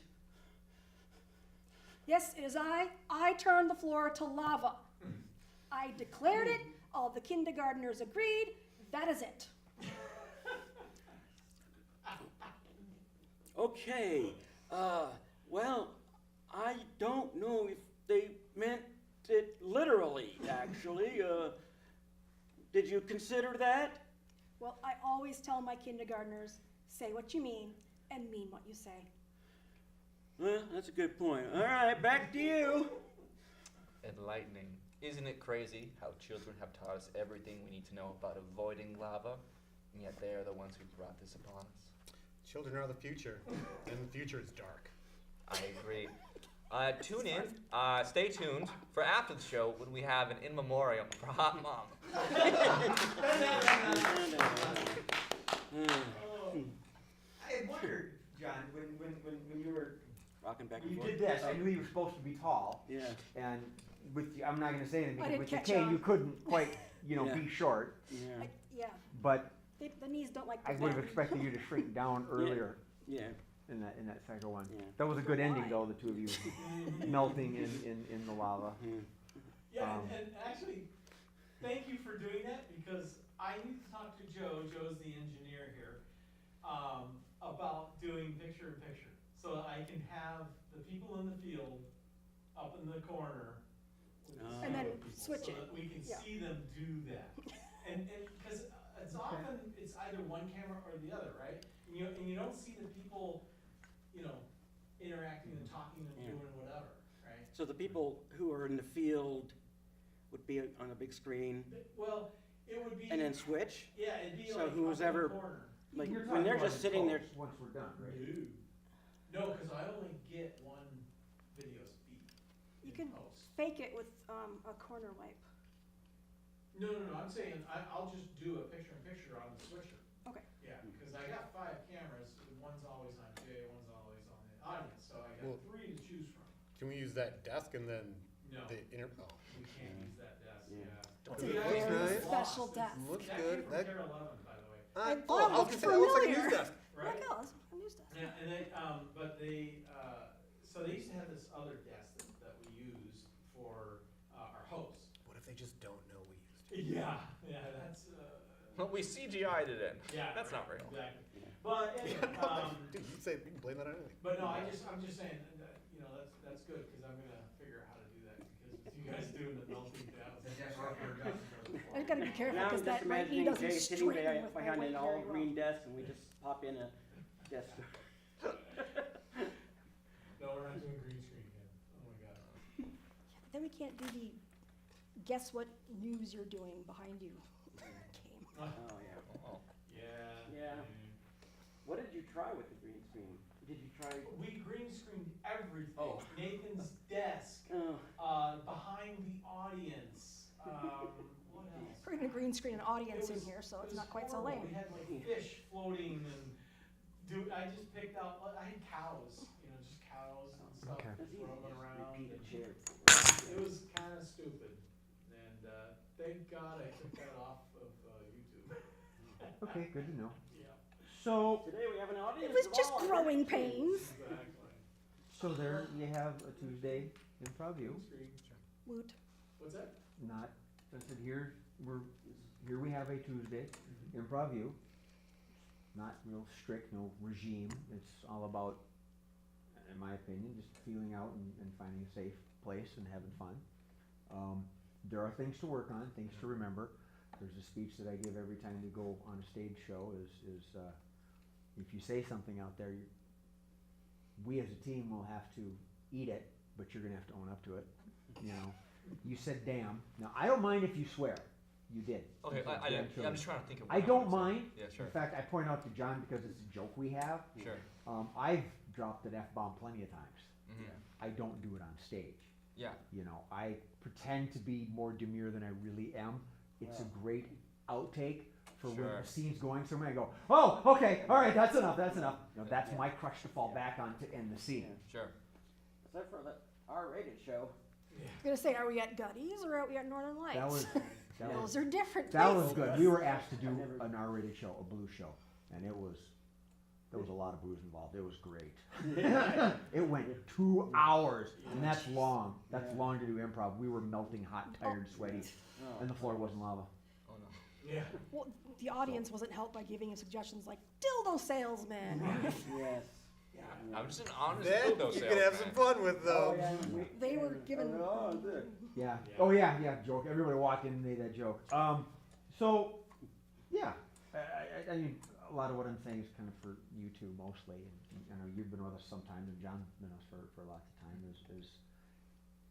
Yes, it is I. I turned the floor to lava. I declared it. All the kindergartners agreed. That is it. Okay, well, I don't know if they meant it literally, actually. Did you consider that? Well, I always tell my kindergartners, say what you mean and mean what you say. Well, that's a good point. All right, back to you. Enlightening. Isn't it crazy how children have taught us everything we need to know about avoiding lava, and yet they are the ones who brought this upon us? Children are the future, and the future is dark. I agree. Tune in, stay tuned for after the show when we have an in memoriam for Hot Mom. I wondered, John, when you were Rocking back and you forth. did this, I knew you were supposed to be tall. Yeah. And with I'm not going to say anything I because didn't with the catch cane on. you couldn't quite, Yeah. be short. Yeah. Yeah, But the knees don't like I the would have bend. expected you to shrink down earlier Yeah. in that second one. Yeah. That was a good ending though, the two of you melting in the lava. Yeah, Um, and actually, thank you for doing that, because I need to talk to Joe, Joe's the engineer here, about doing picture-in-picture. So I can have the people in the field up in the corner. with the And then camera people, switch so it. that we can Yeah. see them do that. And, because it's often, it's either one camera or the other, right? And you don't see the people, interacting and talking and Yeah. doing whatever, right? So the people who are in the field would be on a big screen Well, it would be. and then switch? Yeah, it'd be So like who's up in the ever- corner. Like You're when talking they're about just the sitting there. post once we're done, right? No, because I only get one video speed. You in can post. fake it with a corner wipe. No, I'm saying I'll just do a picture-in-picture on the switcher. Okay. Yeah, because I got 5 cameras, and one's always on Jay, one's always on the audience, so I Well- got 3 to choose from. Can we use that desk and then No, the inter? Oh. we can't use that desk, Yeah. yeah. It's a We very actually special lost. desk. Looks That good. came from That- Tier 11, by the way. I Oh, I was looked gonna say, that looks like a familiar. news desk. Right? Like, oh, that's a news desk. Yeah, and they, but they, so they used to have this other desk that we use for, our hosts. What if they just don't know we used Yeah, that's, Well, we CGI'd it in. yeah. That's not real. Exactly. But anyway, it? Dude, you say you can blame that on anything. but no, I'm just saying, that, that's good, cause I'm gonna figure out how to do that, because with you guys doing the melting down. I gotta be careful Now I'm because just that right knee imagining doesn't Jay sitting straighten with my behind weight an very all well. green desk and we just pop in a desk. No, we're not doing green screen again, oh my god. Then we can't do the guess what news you're doing behind you game. Oh, yeah. Oh. Yeah. What did you try with the green screen? Did you try? We green screened everything. Oh. Nathan's desk, Oh, behind the audience, what else? We're gonna green screen an audience It in was- here, so it it's was not quite so horrible. lame. We had like fish floating and I just picked out, I had cows, just cows and stuff Okay. it's easy. roaming Just around. repeat a and chair. It was kinda stupid, and, thank God I took that off of, YouTube. Okay, good to know. Yeah, So Today we have an audience. It was of just all growing ages. pains. exactly. there you have a Tuesday Improv-U. Green screen. Woot. What's that? Not I said here we have a Tuesday Improv-U. Not real strict, no regime. It's all about, in my opinion, just feeling out and finding a safe place and having fun. There are things to work on, things to remember. There's a speech that I give every time we go on a stage show is if you say something out there, we as a team will have to eat it, but you're gonna have to own up to it. You said damn. Now I don't mind if you swear. You did. Okay, You said I damn I'm children. just trying to think of. I what don't was. mind. Yeah, sure. In fact, I point out to John because it's a joke we have. Sure. I've dropped an F-bomb plenty of times. Mhm. I don't do it on stage. Yeah. You know, I pretend to be more demure than I really am. It's a Wow. great outtake for when Sure. the scene's going somewhere. I go, oh, okay, all right, that's enough, that's enough. You know, that's Yeah. my crutch to fall back on to end the scene. Sure. Except for the R-rated show. I was gonna say, are we at Gutties or are we at Northern Lights? That was that Those was are different that places. was good. We were asked to do I've never- an R-rated show, a blues show, and there was a lot of booze involved. It was great. It went 2 hours, and that's long. That's Yeah. long to do improv. We were melting hot, tired, sweaty, Oh. and the floor wasn't lava. Oh no. Yeah. Well, the audience wasn't helped by giving him suggestions like dildo salesman. Yes. I'm just an honest Then dildo you can have some salesman. fun with Oh, those. yeah. They were given. Oh, good. Yeah. Yeah. Oh yeah. Joke. Everybody walked in and made that joke. So, yeah. I mean, a lot of what I'm saying is kind of for you two mostly. And I know you've been with us sometime, and John's been with us for lots of time. Is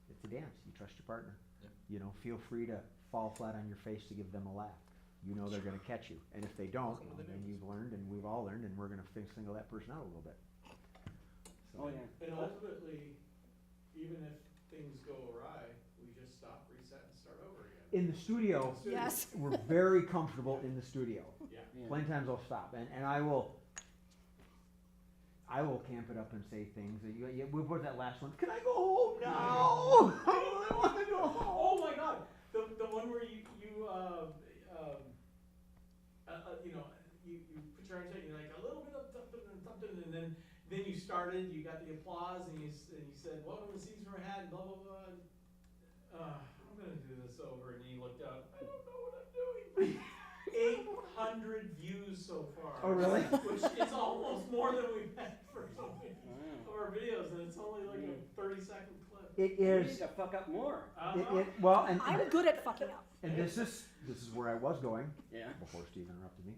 it's a dance. You trust your partner. Yeah. You know, feel free to fall flat on your face to give them a laugh. You know they're going to catch you, and if they don't, Welcome to well, the then news. you've learned, and we've all learned, and we're going to single that person out a little bit. Oh, yeah. And ultimately, even if things go awry, we just stop, reset, and start over again. In the studio, Yes. we're very comfortable in the studio. Yeah. Yeah. Plenty of times I'll stop, and I will camp it up and say things. What was that last one? Can I go home now? I want to go home. Oh my God, the one where you put your arms out, you're like a little bit of something, and then you started, you got the applause, and you said, welcome to scenesfromahat, blah blah blah. I'm gonna do this over, and he looked up. I don't know what I'm doing. 800 views so far. Oh, really? Which is almost more than we've had for so many Wow. of our videos, and it's only like a 30-second clip. It You need is. to fuck up more. Well, and I'm good at fucking up. this is where I was going Yeah. before Steve interrupted me.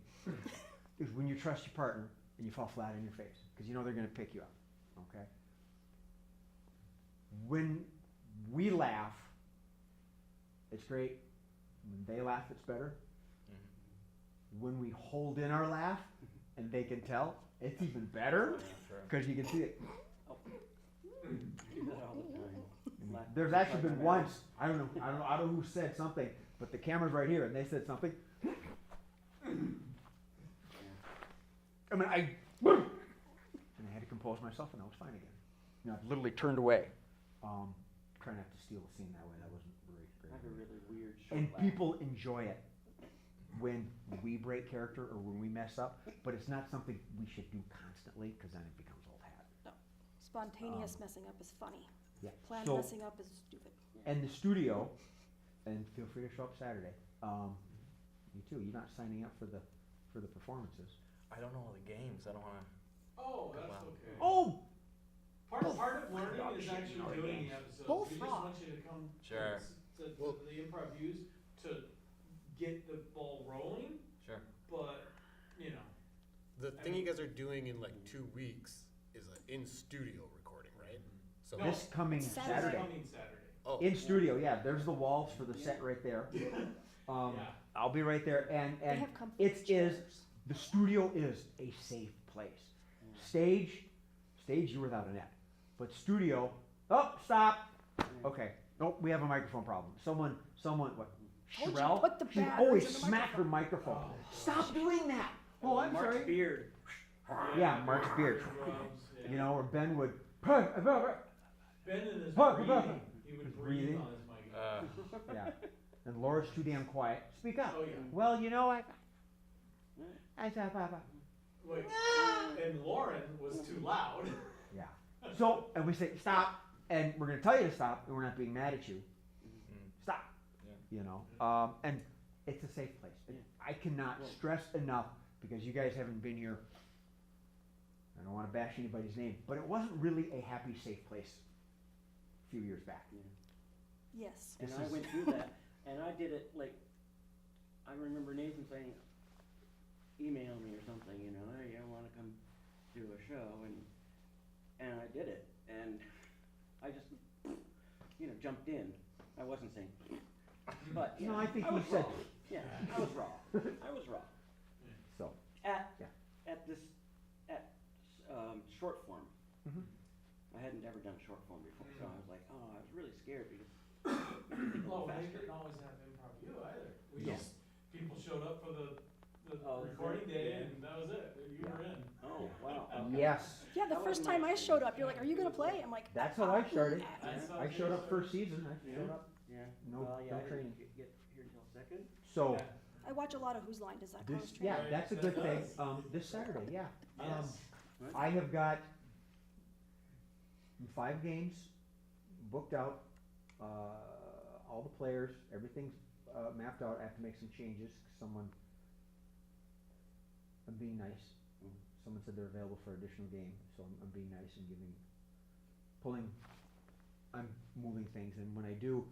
Is when you trust your partner and you fall flat on your face because you know they're going to pick you up. Okay. When we laugh, it's great. When they laugh, it's better. When we hold in our laugh and they can tell, it's even better Sure. because you can see it. Do that all the time. Laugh- There's actually been laugh once, I don't know who said something, but the camera's right here and they said something. I mean, and I had to compose myself and I was fine again. You know, I literally turned away. Trying not to steal the scene that way. That wasn't very I have a great. really weird short And laugh. people enjoy it when we break character or when we mess up, but it's not something we should do constantly because then it becomes old hat. Spontaneous messing up is funny. Yeah. Planned So, messing up is stupid. and the studio, and feel free to show up Saturday. You too. You're not signing up for the performances. I don't know all the games. I don't want to. Oh, that's Wow. okay. Oh, Part of learning is actually doing the episodes. Both We just rock. want you to come Sure. to the Improv-U's to get the ball rolling, Sure. but, you know. The thing you guys are doing in like 2 weeks is an in-studio recording, right? So No. this coming Saturday. Saturday. Coming Saturday. oh, In studio, yeah. There's the walls for the set right there. Yeah. I'll be right there, and They have comfy it is chairs. the studio is a safe place. Stage, you're without a net, but studio. Oh, stop. Okay. Nope, we have a microphone problem. Someone, what? Told you, Sherelle? put the She batteries always in the smack her microphone. Oh. Stop doing that. Oh, I'm Mark's sorry. beard. Yeah, Mark's beard. Drums, yeah. You know, or Ben would. Ben in his breathing, he would breathe Breathing. on his mic. Yeah. And Laura's too damn quiet. Speak up. Oh, yeah. Well, you know, I said, Papa. Wait, and Lauren was too loud. Yeah. So, and we say, stop, and we're going to tell you to stop, and we're not being mad at you. Stop. Yeah. You know, and it's a safe place. I cannot stress enough, because you guys haven't been here, I don't want to bash anybody's name, but it wasn't really a happy, safe place a few years back. Yes. And This I is- went through that, and I did it like, I remember Nathan saying, email me or something, you know, hey, I wanna come do a show, and I did it, and I just, you know, jumped in. I wasn't saying, but, you No, know, I think was you said- wrong. Yeah, I was wrong. I was wrong. So, At Yeah. short form. Mhm. I hadn't ever done short form before, so I was like, oh, I was really scared because Oh, they didn't always have Improv-U either. We Yeah. just, people showed up for the Oh, recording day yeah. and that was it. You were in. oh, wow. Okay. Yes, Yeah, the That first wasn't my time I experience. showed up, you're like, are you gonna play? I'm like, that's how I started. That's how I showed up first season, I Yeah. showed up. Yeah. No- Well, yeah, no I didn't training. get here until second. So, Yeah. I watch a lot of Whose Line Does That Come this, Straight? yeah, Right, that's a that good thing, does. this Saturday, yeah. Yes. I have got 5 games booked out, all the players, everything's, mapped out, I have to make some changes, 'cause I'm being nice. Mhm. Someone said they're available for additional game, so I'm being nice and I'm moving things, and when I do,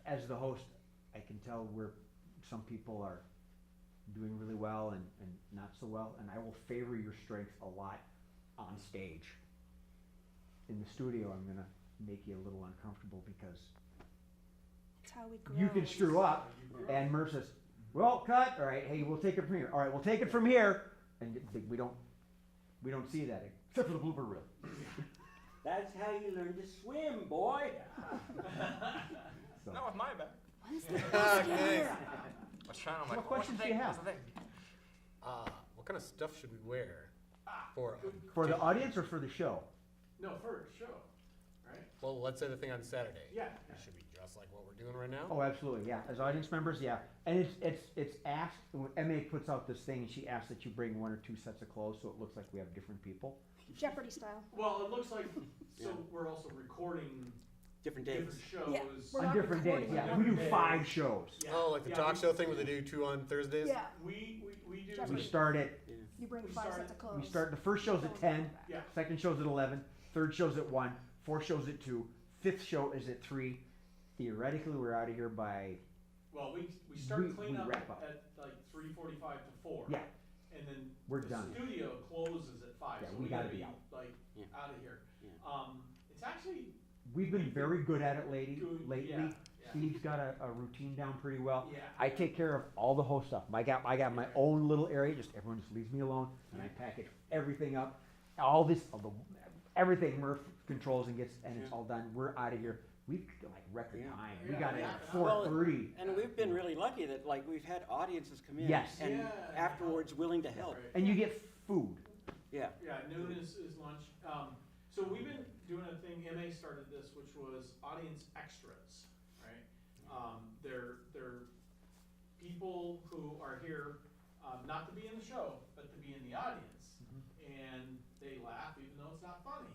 as the host, I can tell where some people are doing really well and not so well, and I will favor your strengths a lot on stage. In the studio, I'm gonna make you a little uncomfortable because That's how we grow. you can screw up, and Murph says, well, cut, all right, hey, we'll take it from here, all right, we'll take it from here, and we don't see that, except for the blooper reel. That's how you learn to swim, boy. So, Not with my back. When's the next year? I was trying, I'm like, What questions what's do the you thing? have? What's the thing? What kind of stuff should we wear for? for the audience or for the show? No, first show, right? Well, let's say the thing on Saturday. Yeah. Should we dress like what we're doing right now? Oh, absolutely, yeah, as audience members, yeah, and it's asked, when MA puts out this thing, and she asks that you bring 1 or 2 sets of clothes, so it looks like we have different people. Jeopardy style. Well, it looks like, so Yeah. we're also recording Different days. different shows. Yeah, we're On not different days, recording yeah, on we do one day. 5 shows. Yeah, Oh, like the yeah, talk we- show thing where they do 2 on Thursdays? Yeah, We do. Jeopardy. We start at, you bring We 5 started- sets of clothes. we start, the first show's at 10, Yeah. second show's at 11, third show's at 1, fourth show's at 2, fifth show is at 3. Theoretically, we're out of here by, Well, we start We cleanup wrap up. at like 3:45 to 4. Yeah. And then We're the done. studio closes at 5, Yeah, so we we gotta gotta be be out. like Yeah. out of here. Yeah. It's actually we've been very good at it Good, lately. yeah, yeah. Steve's got a routine down pretty well. yeah. I take care of all the host stuff. I got my own little area. Just everyone just leaves me alone, and I package everything up. Everything Murph controls and gets, and it's Yeah. all done. We're out of here. We've like record Yeah. time. We Yeah, got it yeah. at 4:30. And we've been really lucky that like we've had audiences come in. Yes. And Yeah. afterwards willing to help. Right. And you get food. Yeah. Yeah, noon is lunch. So we've been doing a thing, MA started this, which was audience extras, right? They're people who are here, not to be in the show, but to be in the audience. And they laugh even though it's not funny,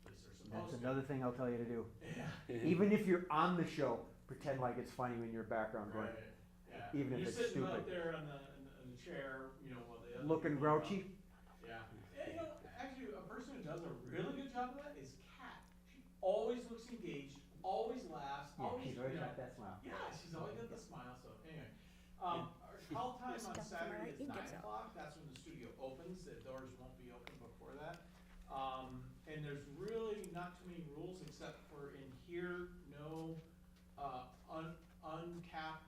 at least they're That's supposed to. another thing I'll tell you to do. Yeah, Even if you're on the show, pretend like it's funny when you're background going. right, yeah. Even if You're it's sitting stupid. out there in the chair, while the other Looking people are out. grouchy. Yeah. And, actually, a person who does a really good job of that is Kat. She always looks engaged, always laughs, Yeah, always, she's always got that smile. Yeah, she's always got the smile, so anyway. Our call time Just on come from Saturday right, is you 9 get some. o'clock, that's when the studio opens, the doors won't be open before that. And there's really not too many rules, except for in here, no, uncapped.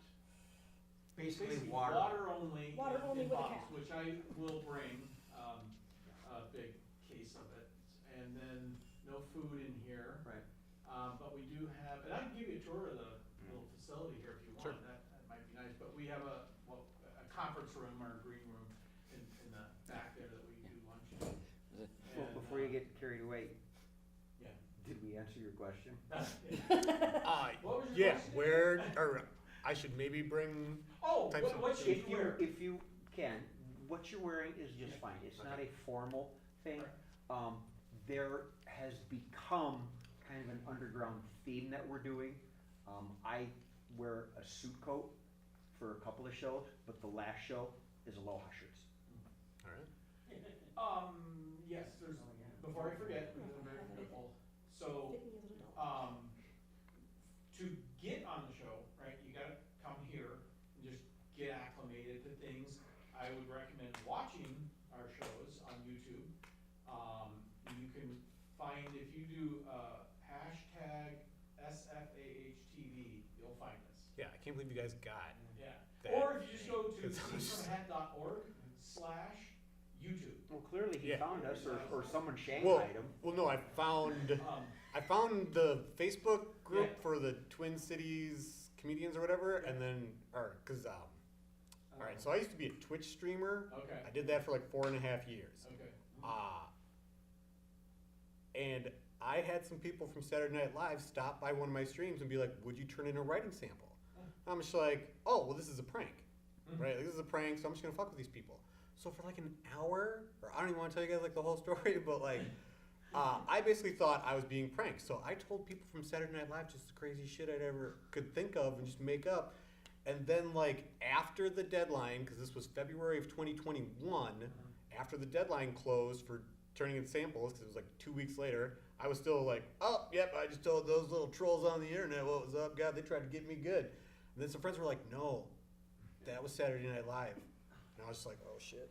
Basically Water only. Water in- only in with a bottles, cap. Which I will bring, a big case of it, and then no food in here. Right. But we do have, and I can give you a tour of the little facility here if you want, Sure. that might be nice, but we have a conference room or a green room in the back there that we do lunch in. Well, And, before you get carried away, Yeah. did we answer your question? What was your Yeah, question? where, or I should maybe bring, Oh, types of- what should you wear? If you can, what you're wearing is just fine. It's not a formal thing. There has become kind of an underground theme that we're doing. I wear a suit coat for a couple of shows, but the last show is aloha shirts. alright, Yes, there's, before I forget, because I'm very careful, so, to get on the show, right, you gotta come here and just get acclimated to things. I would recommend watching our shows on YouTube. You can find, if you do, hashtag SFAH TV, you'll find us. yeah, I can't believe you guys got Yeah. that. Or if you just go to That's awesome. scenesfromahat.org/ YouTube. Well, clearly he Yeah. found us, or someone Well, shanghaied him. well, no, I found the Facebook group Yeah. for the Twin Cities comedians or whatever, and then, all right, so I used to be a Twitch streamer. Okay. I did that for like 4.5 years. Okay. And I had some people from Saturday Night Live stop by one of my streams and be like, would you turn in a writing sample? I'm just like, oh, well, this is a prank, right? Like, this is a prank, so I'm just gonna fuck with these people. So for like an hour, or I don't even wanna tell you guys like the whole story, but like, I basically thought I was being pranked. So I told people from Saturday Night Live just the craziest shit I'd ever could think of and just make up. And then like after the deadline, because this was February of 2021, after the deadline closed for turning in samples, because it was like 2 weeks later, I was still like, oh, yep, I just told those little trolls on the internet what was up. God, they tried to get me good. And then some friends were like, no, that was Saturday Night Live. And I was just like, oh shit.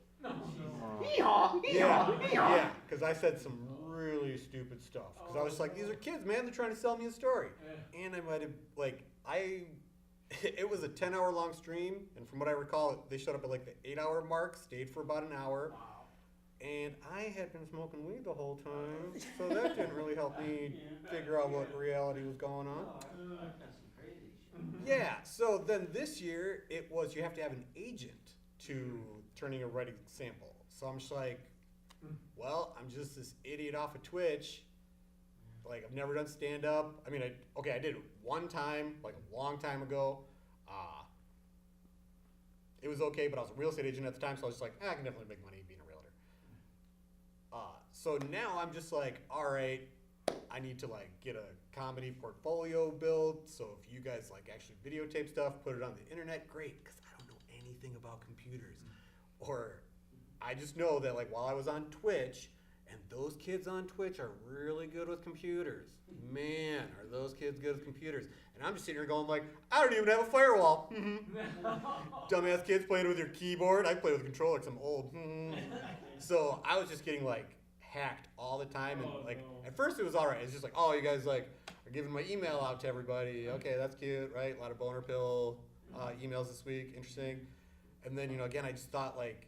Yeah, because I said some really stupid stuff. Because I was just like, these are kids, man. They're trying to sell me a story. And I might have, like, it was a 10-hour long stream. And from what I recall, they showed up at like the 8-hour mark, stayed for about an hour. And I had been smoking weed the whole time. So that didn't really help me figure out what reality was going on. That's some crazy shit. Yeah, so then this year, it was you have to have an agent to turning a writing sample. So I'm just like, well, I'm just this idiot off of Twitch. Like, I've never done stand-up. I mean, I did it one time, like a long time ago. It was okay, but I was a real estate agent at the time, so I was just like, I can definitely make money being a realtor. So now I'm just like, all right, I need to like get a comedy portfolio built. So if you guys like actually videotape stuff, put it on the internet, great, because I don't know anything about computers. Or I just know that like while I was on Twitch, and those kids on Twitch are really good with computers. Man, are those kids good with computers. And I'm just sitting here going like, I don't even have a firewall. Dumbass kids playing with your keyboard. I play with a controller because I'm old. So I was just getting like hacked all the time. And like at first it was all right. It's just like, oh, you guys like are giving my email out to everybody. Okay, that's cute, right? A lot of boner pill emails this week. Interesting. And then, again, I just thought like,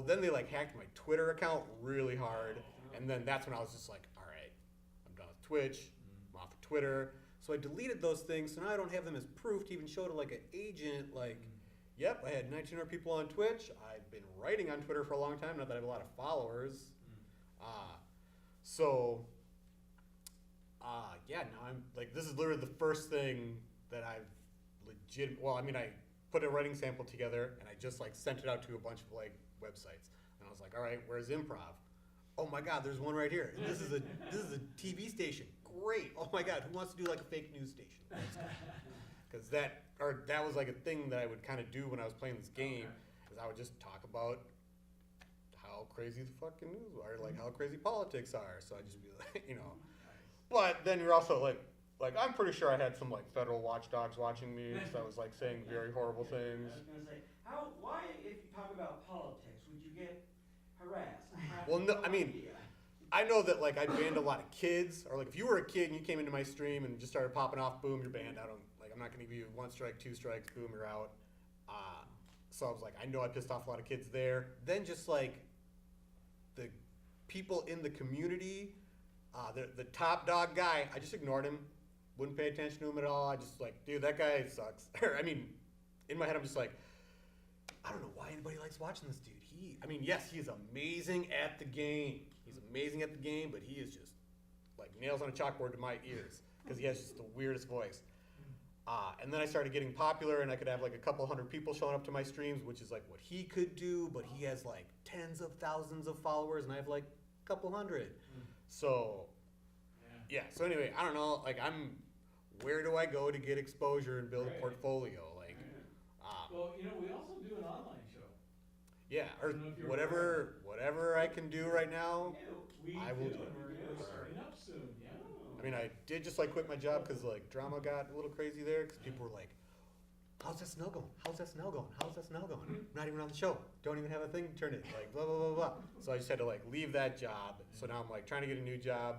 then they like hacked my Twitter account really hard. And then that's when I was just like, all right, I'm done with Twitch. I'm off of Twitter. So I deleted those things. So now I don't have them as proof to even show to like an agent. Like, yep, I had 1,900 people on Twitch. I've been writing on Twitter for a long time. Not that I have a lot of followers. Yeah, now I'm like, this is literally the first thing that I've I put a writing sample together and I just like sent it out to a bunch of like websites. And I was like, all right, where's Improv? Oh my God, there's one right here. This is a TV station. Great. Oh my God, who wants to do like a fake news station? Because that was like a thing that I would kind of do when I was playing this game, is I would just talk about how crazy the fucking news are, like how crazy politics are. So I'd just be like, But then you're also like I'm pretty sure I had some like federal watchdogs watching me, because I was like saying very horrible things. I was gonna say, why, if you talk about politics, would you get harassed? Well, no, I mean, I know that like I banned a lot of kids, or like if you were a kid and you came into my stream and just started popping off, boom, you're banned. I'm not gonna give you 1 strike, 2 strikes, boom, you're out. So I was like, I know I pissed off a lot of kids there. Then just like the people in the community, the top dog guy, I just ignored him. Wouldn't pay attention to him at all. I just like, dude, that guy sucks. I mean, in my head, I'm just like, I don't know why anybody likes watching this dude. Yes, he is amazing at the game. He's amazing at the game, but he is just like nails on a chalkboard to my ears, because he has just the weirdest voice. And then I started getting popular, and I could have like a couple hundred people showing up to my streams, which is like what he could do, but he has like tens of thousands of followers, and I have like a couple hundred. So, yeah. So anyway, I don't know. Like, where do I go to get exposure and build a portfolio? Like, Well, we also do an online show. yeah, or whatever I can do right now, I will do. And we're starting up soon. Yeah. I mean, I did just like quit my job because like drama got a little crazy there, because people were like, how's that smell going? How's that smell going? How's that smell going? Not even on the show. Don't even have a thing to turn it. Like, blah, blah, blah, blah. So I just had to like leave that job. So now I'm like trying to get a new job.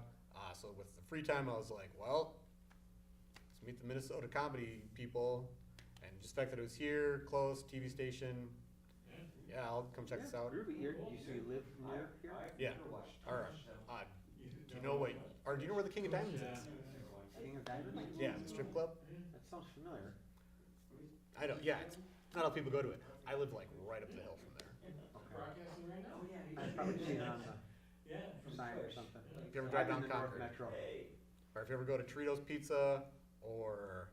So with the free time, I was like, well, let's meet the Minnesota comedy people. And just the fact that it was here, close, TV station. Yeah, I'll come check this out. Ruby, so you live near here? Yeah. Or, do you know what? Or do you know where the King of Diamonds is? King of Diamonds? Yeah, the strip club. That sounds familiar. I don't. Yeah, it's not how people go to it. I live like right up the hill from there. Broadcasting right now? I've probably seen it on Yeah. the sign or something. If you ever drive I'm down in the North Concord, Metro. or if you ever go to Tritos Pizza or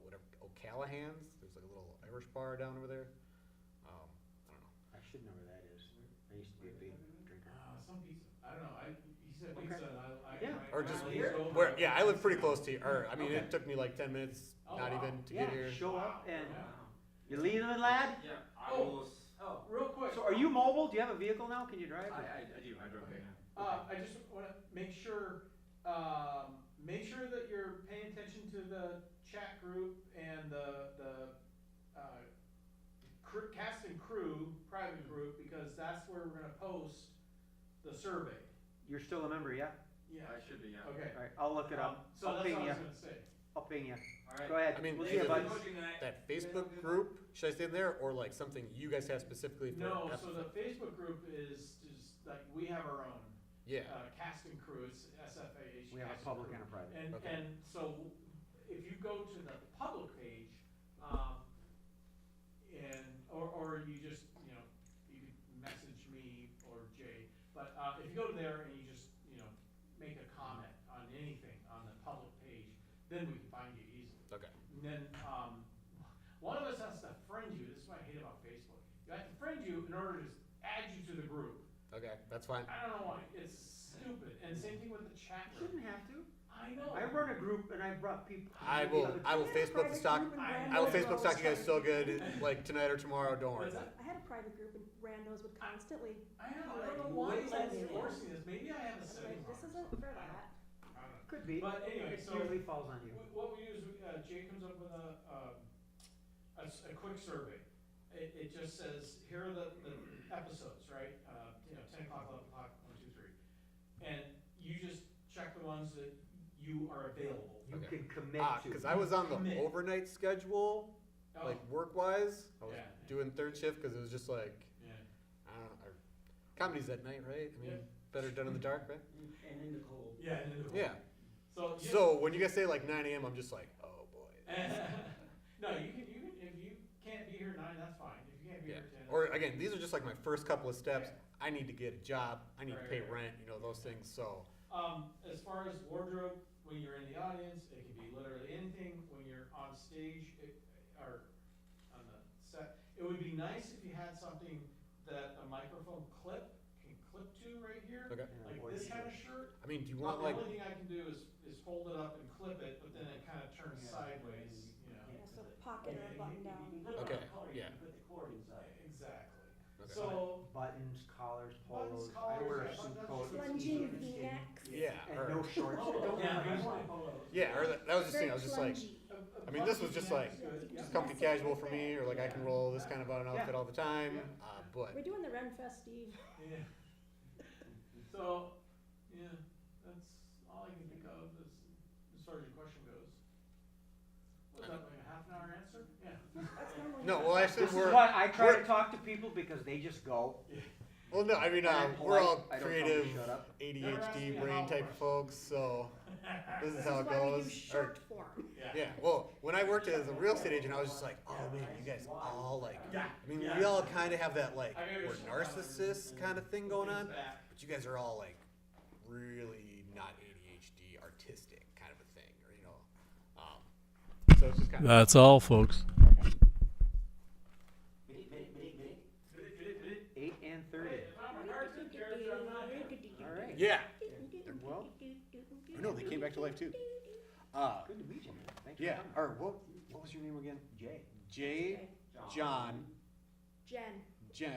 whatever O'Callahan's, there's like a little Irish bar down over there. I don't know. I should know where that is. I used to be a big drinker. Some pizza. I don't know. He said pizza, and I. Yeah. Or just glazed over. where? Yeah, I live pretty close to you. Or I mean, Okay. it took me like 10 minutes, Oh, not wow. even to Yeah, get here. show up and Yeah. you leaving, lad? Yeah, I Oh. will. Real quick. So are you mobile? Do you have a vehicle now? Can you drive? I do. I drove Okay. here. I just want to make sure that you're paying attention to the chat group and the cast and crew private group, because that's where we're gonna post the survey. You're still a member, yeah? Yeah. I should be, yeah. Okay. All right, I'll look it up. So I'll that's ping what I you. was gonna say. I'll ping you. All right. Go ahead. I mean, We'll is see you, it- bud. That Facebook group, should I stay in there, or like something you guys have specifically for? No, so the Facebook group is just like, we have our own Yeah. cast and crew. It's SFAH. We have a cast and public crew. and a private. And, Okay. and so if you go to the public page, or you just, you could message me or Jay, but, if you go to there and you just, make a comment on anything on the public page, then we can find you easily. Okay. And then, one of us has to friend you. This is what I hate about Facebook. You have to friend you in order to add you to the group. Okay, that's fine. I don't know why. It's stupid. And same thing with the chat room. Shouldn't have to. I know. I run a group and I brought people. I will Facebook the stock. I will Facebook stock you guys so good, like tonight or tomorrow. Don't worry about it. I had a private group and randos would constantly, I don't know why he's enforcing this. Maybe I have a I was setting like, this on. isn't for that. I don't know. Could be. But anyway, It so usually falls on you. what we do is Jay comes up with a quick survey. It just says, here are the episodes, right? 10 o'clock, 11 o'clock, 1, 2, 3. And you just check the ones that you are available. You Okay. can commit to. Because I was on the Commit. overnight schedule, Oh, like work-wise. I was Yeah. doing third shift because it was just like, yeah. I don't know, comedy's at night, right? I mean, Yeah. better done in the dark, right? And in the cold. Yeah. And then Yeah. So, So when you guys say like 9 a.m., I'm just like, oh boy. no, you can, if you can't be here at 9, that's fine. If you can't be Yeah. here at 10. Or that's again, these are just like my first couple of steps. Yeah. I need to get a job. I need to Right, pay right, rent. Those things. So As far as wardrobe, when you're in the audience, it can be literally anything. When you're on stage or on the set, it would be nice if you had something that a microphone can clip to right here. okay. Like this kind of shirt. I mean, do you The want like? only thing I can do is fold it up and clip it, but then it kind of turns sideways, Yeah, so pocket or a button down. Okay, yeah. Put the cord inside. Exactly. Okay. So, Buttons, collars, polos. Buttons, I collars, wear a yeah, suit buttons, coat. It's Plunging easy and skinny. V-necks. Yeah. And Or, no shorts. Don't Yeah, wear usually- yeah. Or that was just Very I was just like, plungy. I mean, this was just like just comfy casual for me, or like I can roll this kind of an outfit all the time. But We're doing the Ren Fest, Steve. yeah. So, yeah, that's all I can think of as far as your question goes. Was that like a half an hour answer? Yeah. That's normally. no, well, actually, This is we're why I try we're- to talk to people because they just go. well, no, I mean, And I'm we're all polite. I don't tell them to creative, shut up. Never ask me ADHD how brain it type of works. folks, so this is how it This is why we goes. do Or- short form. Yeah, well, when I worked as a real estate agent, I was just like, oh man, you guys all like, I mean, we all kind of have that like, we're narcissists kind of thing going on, but you guys are all like really not ADHD, artistic kind of a thing, or so it's just kind of. That's all, folks. 8:30. All right. Yeah. Well, No, they came back to life too. good to meet you, man. Thanks Yeah. for coming. Or what was your name again? Jay. Jay, John, Jen.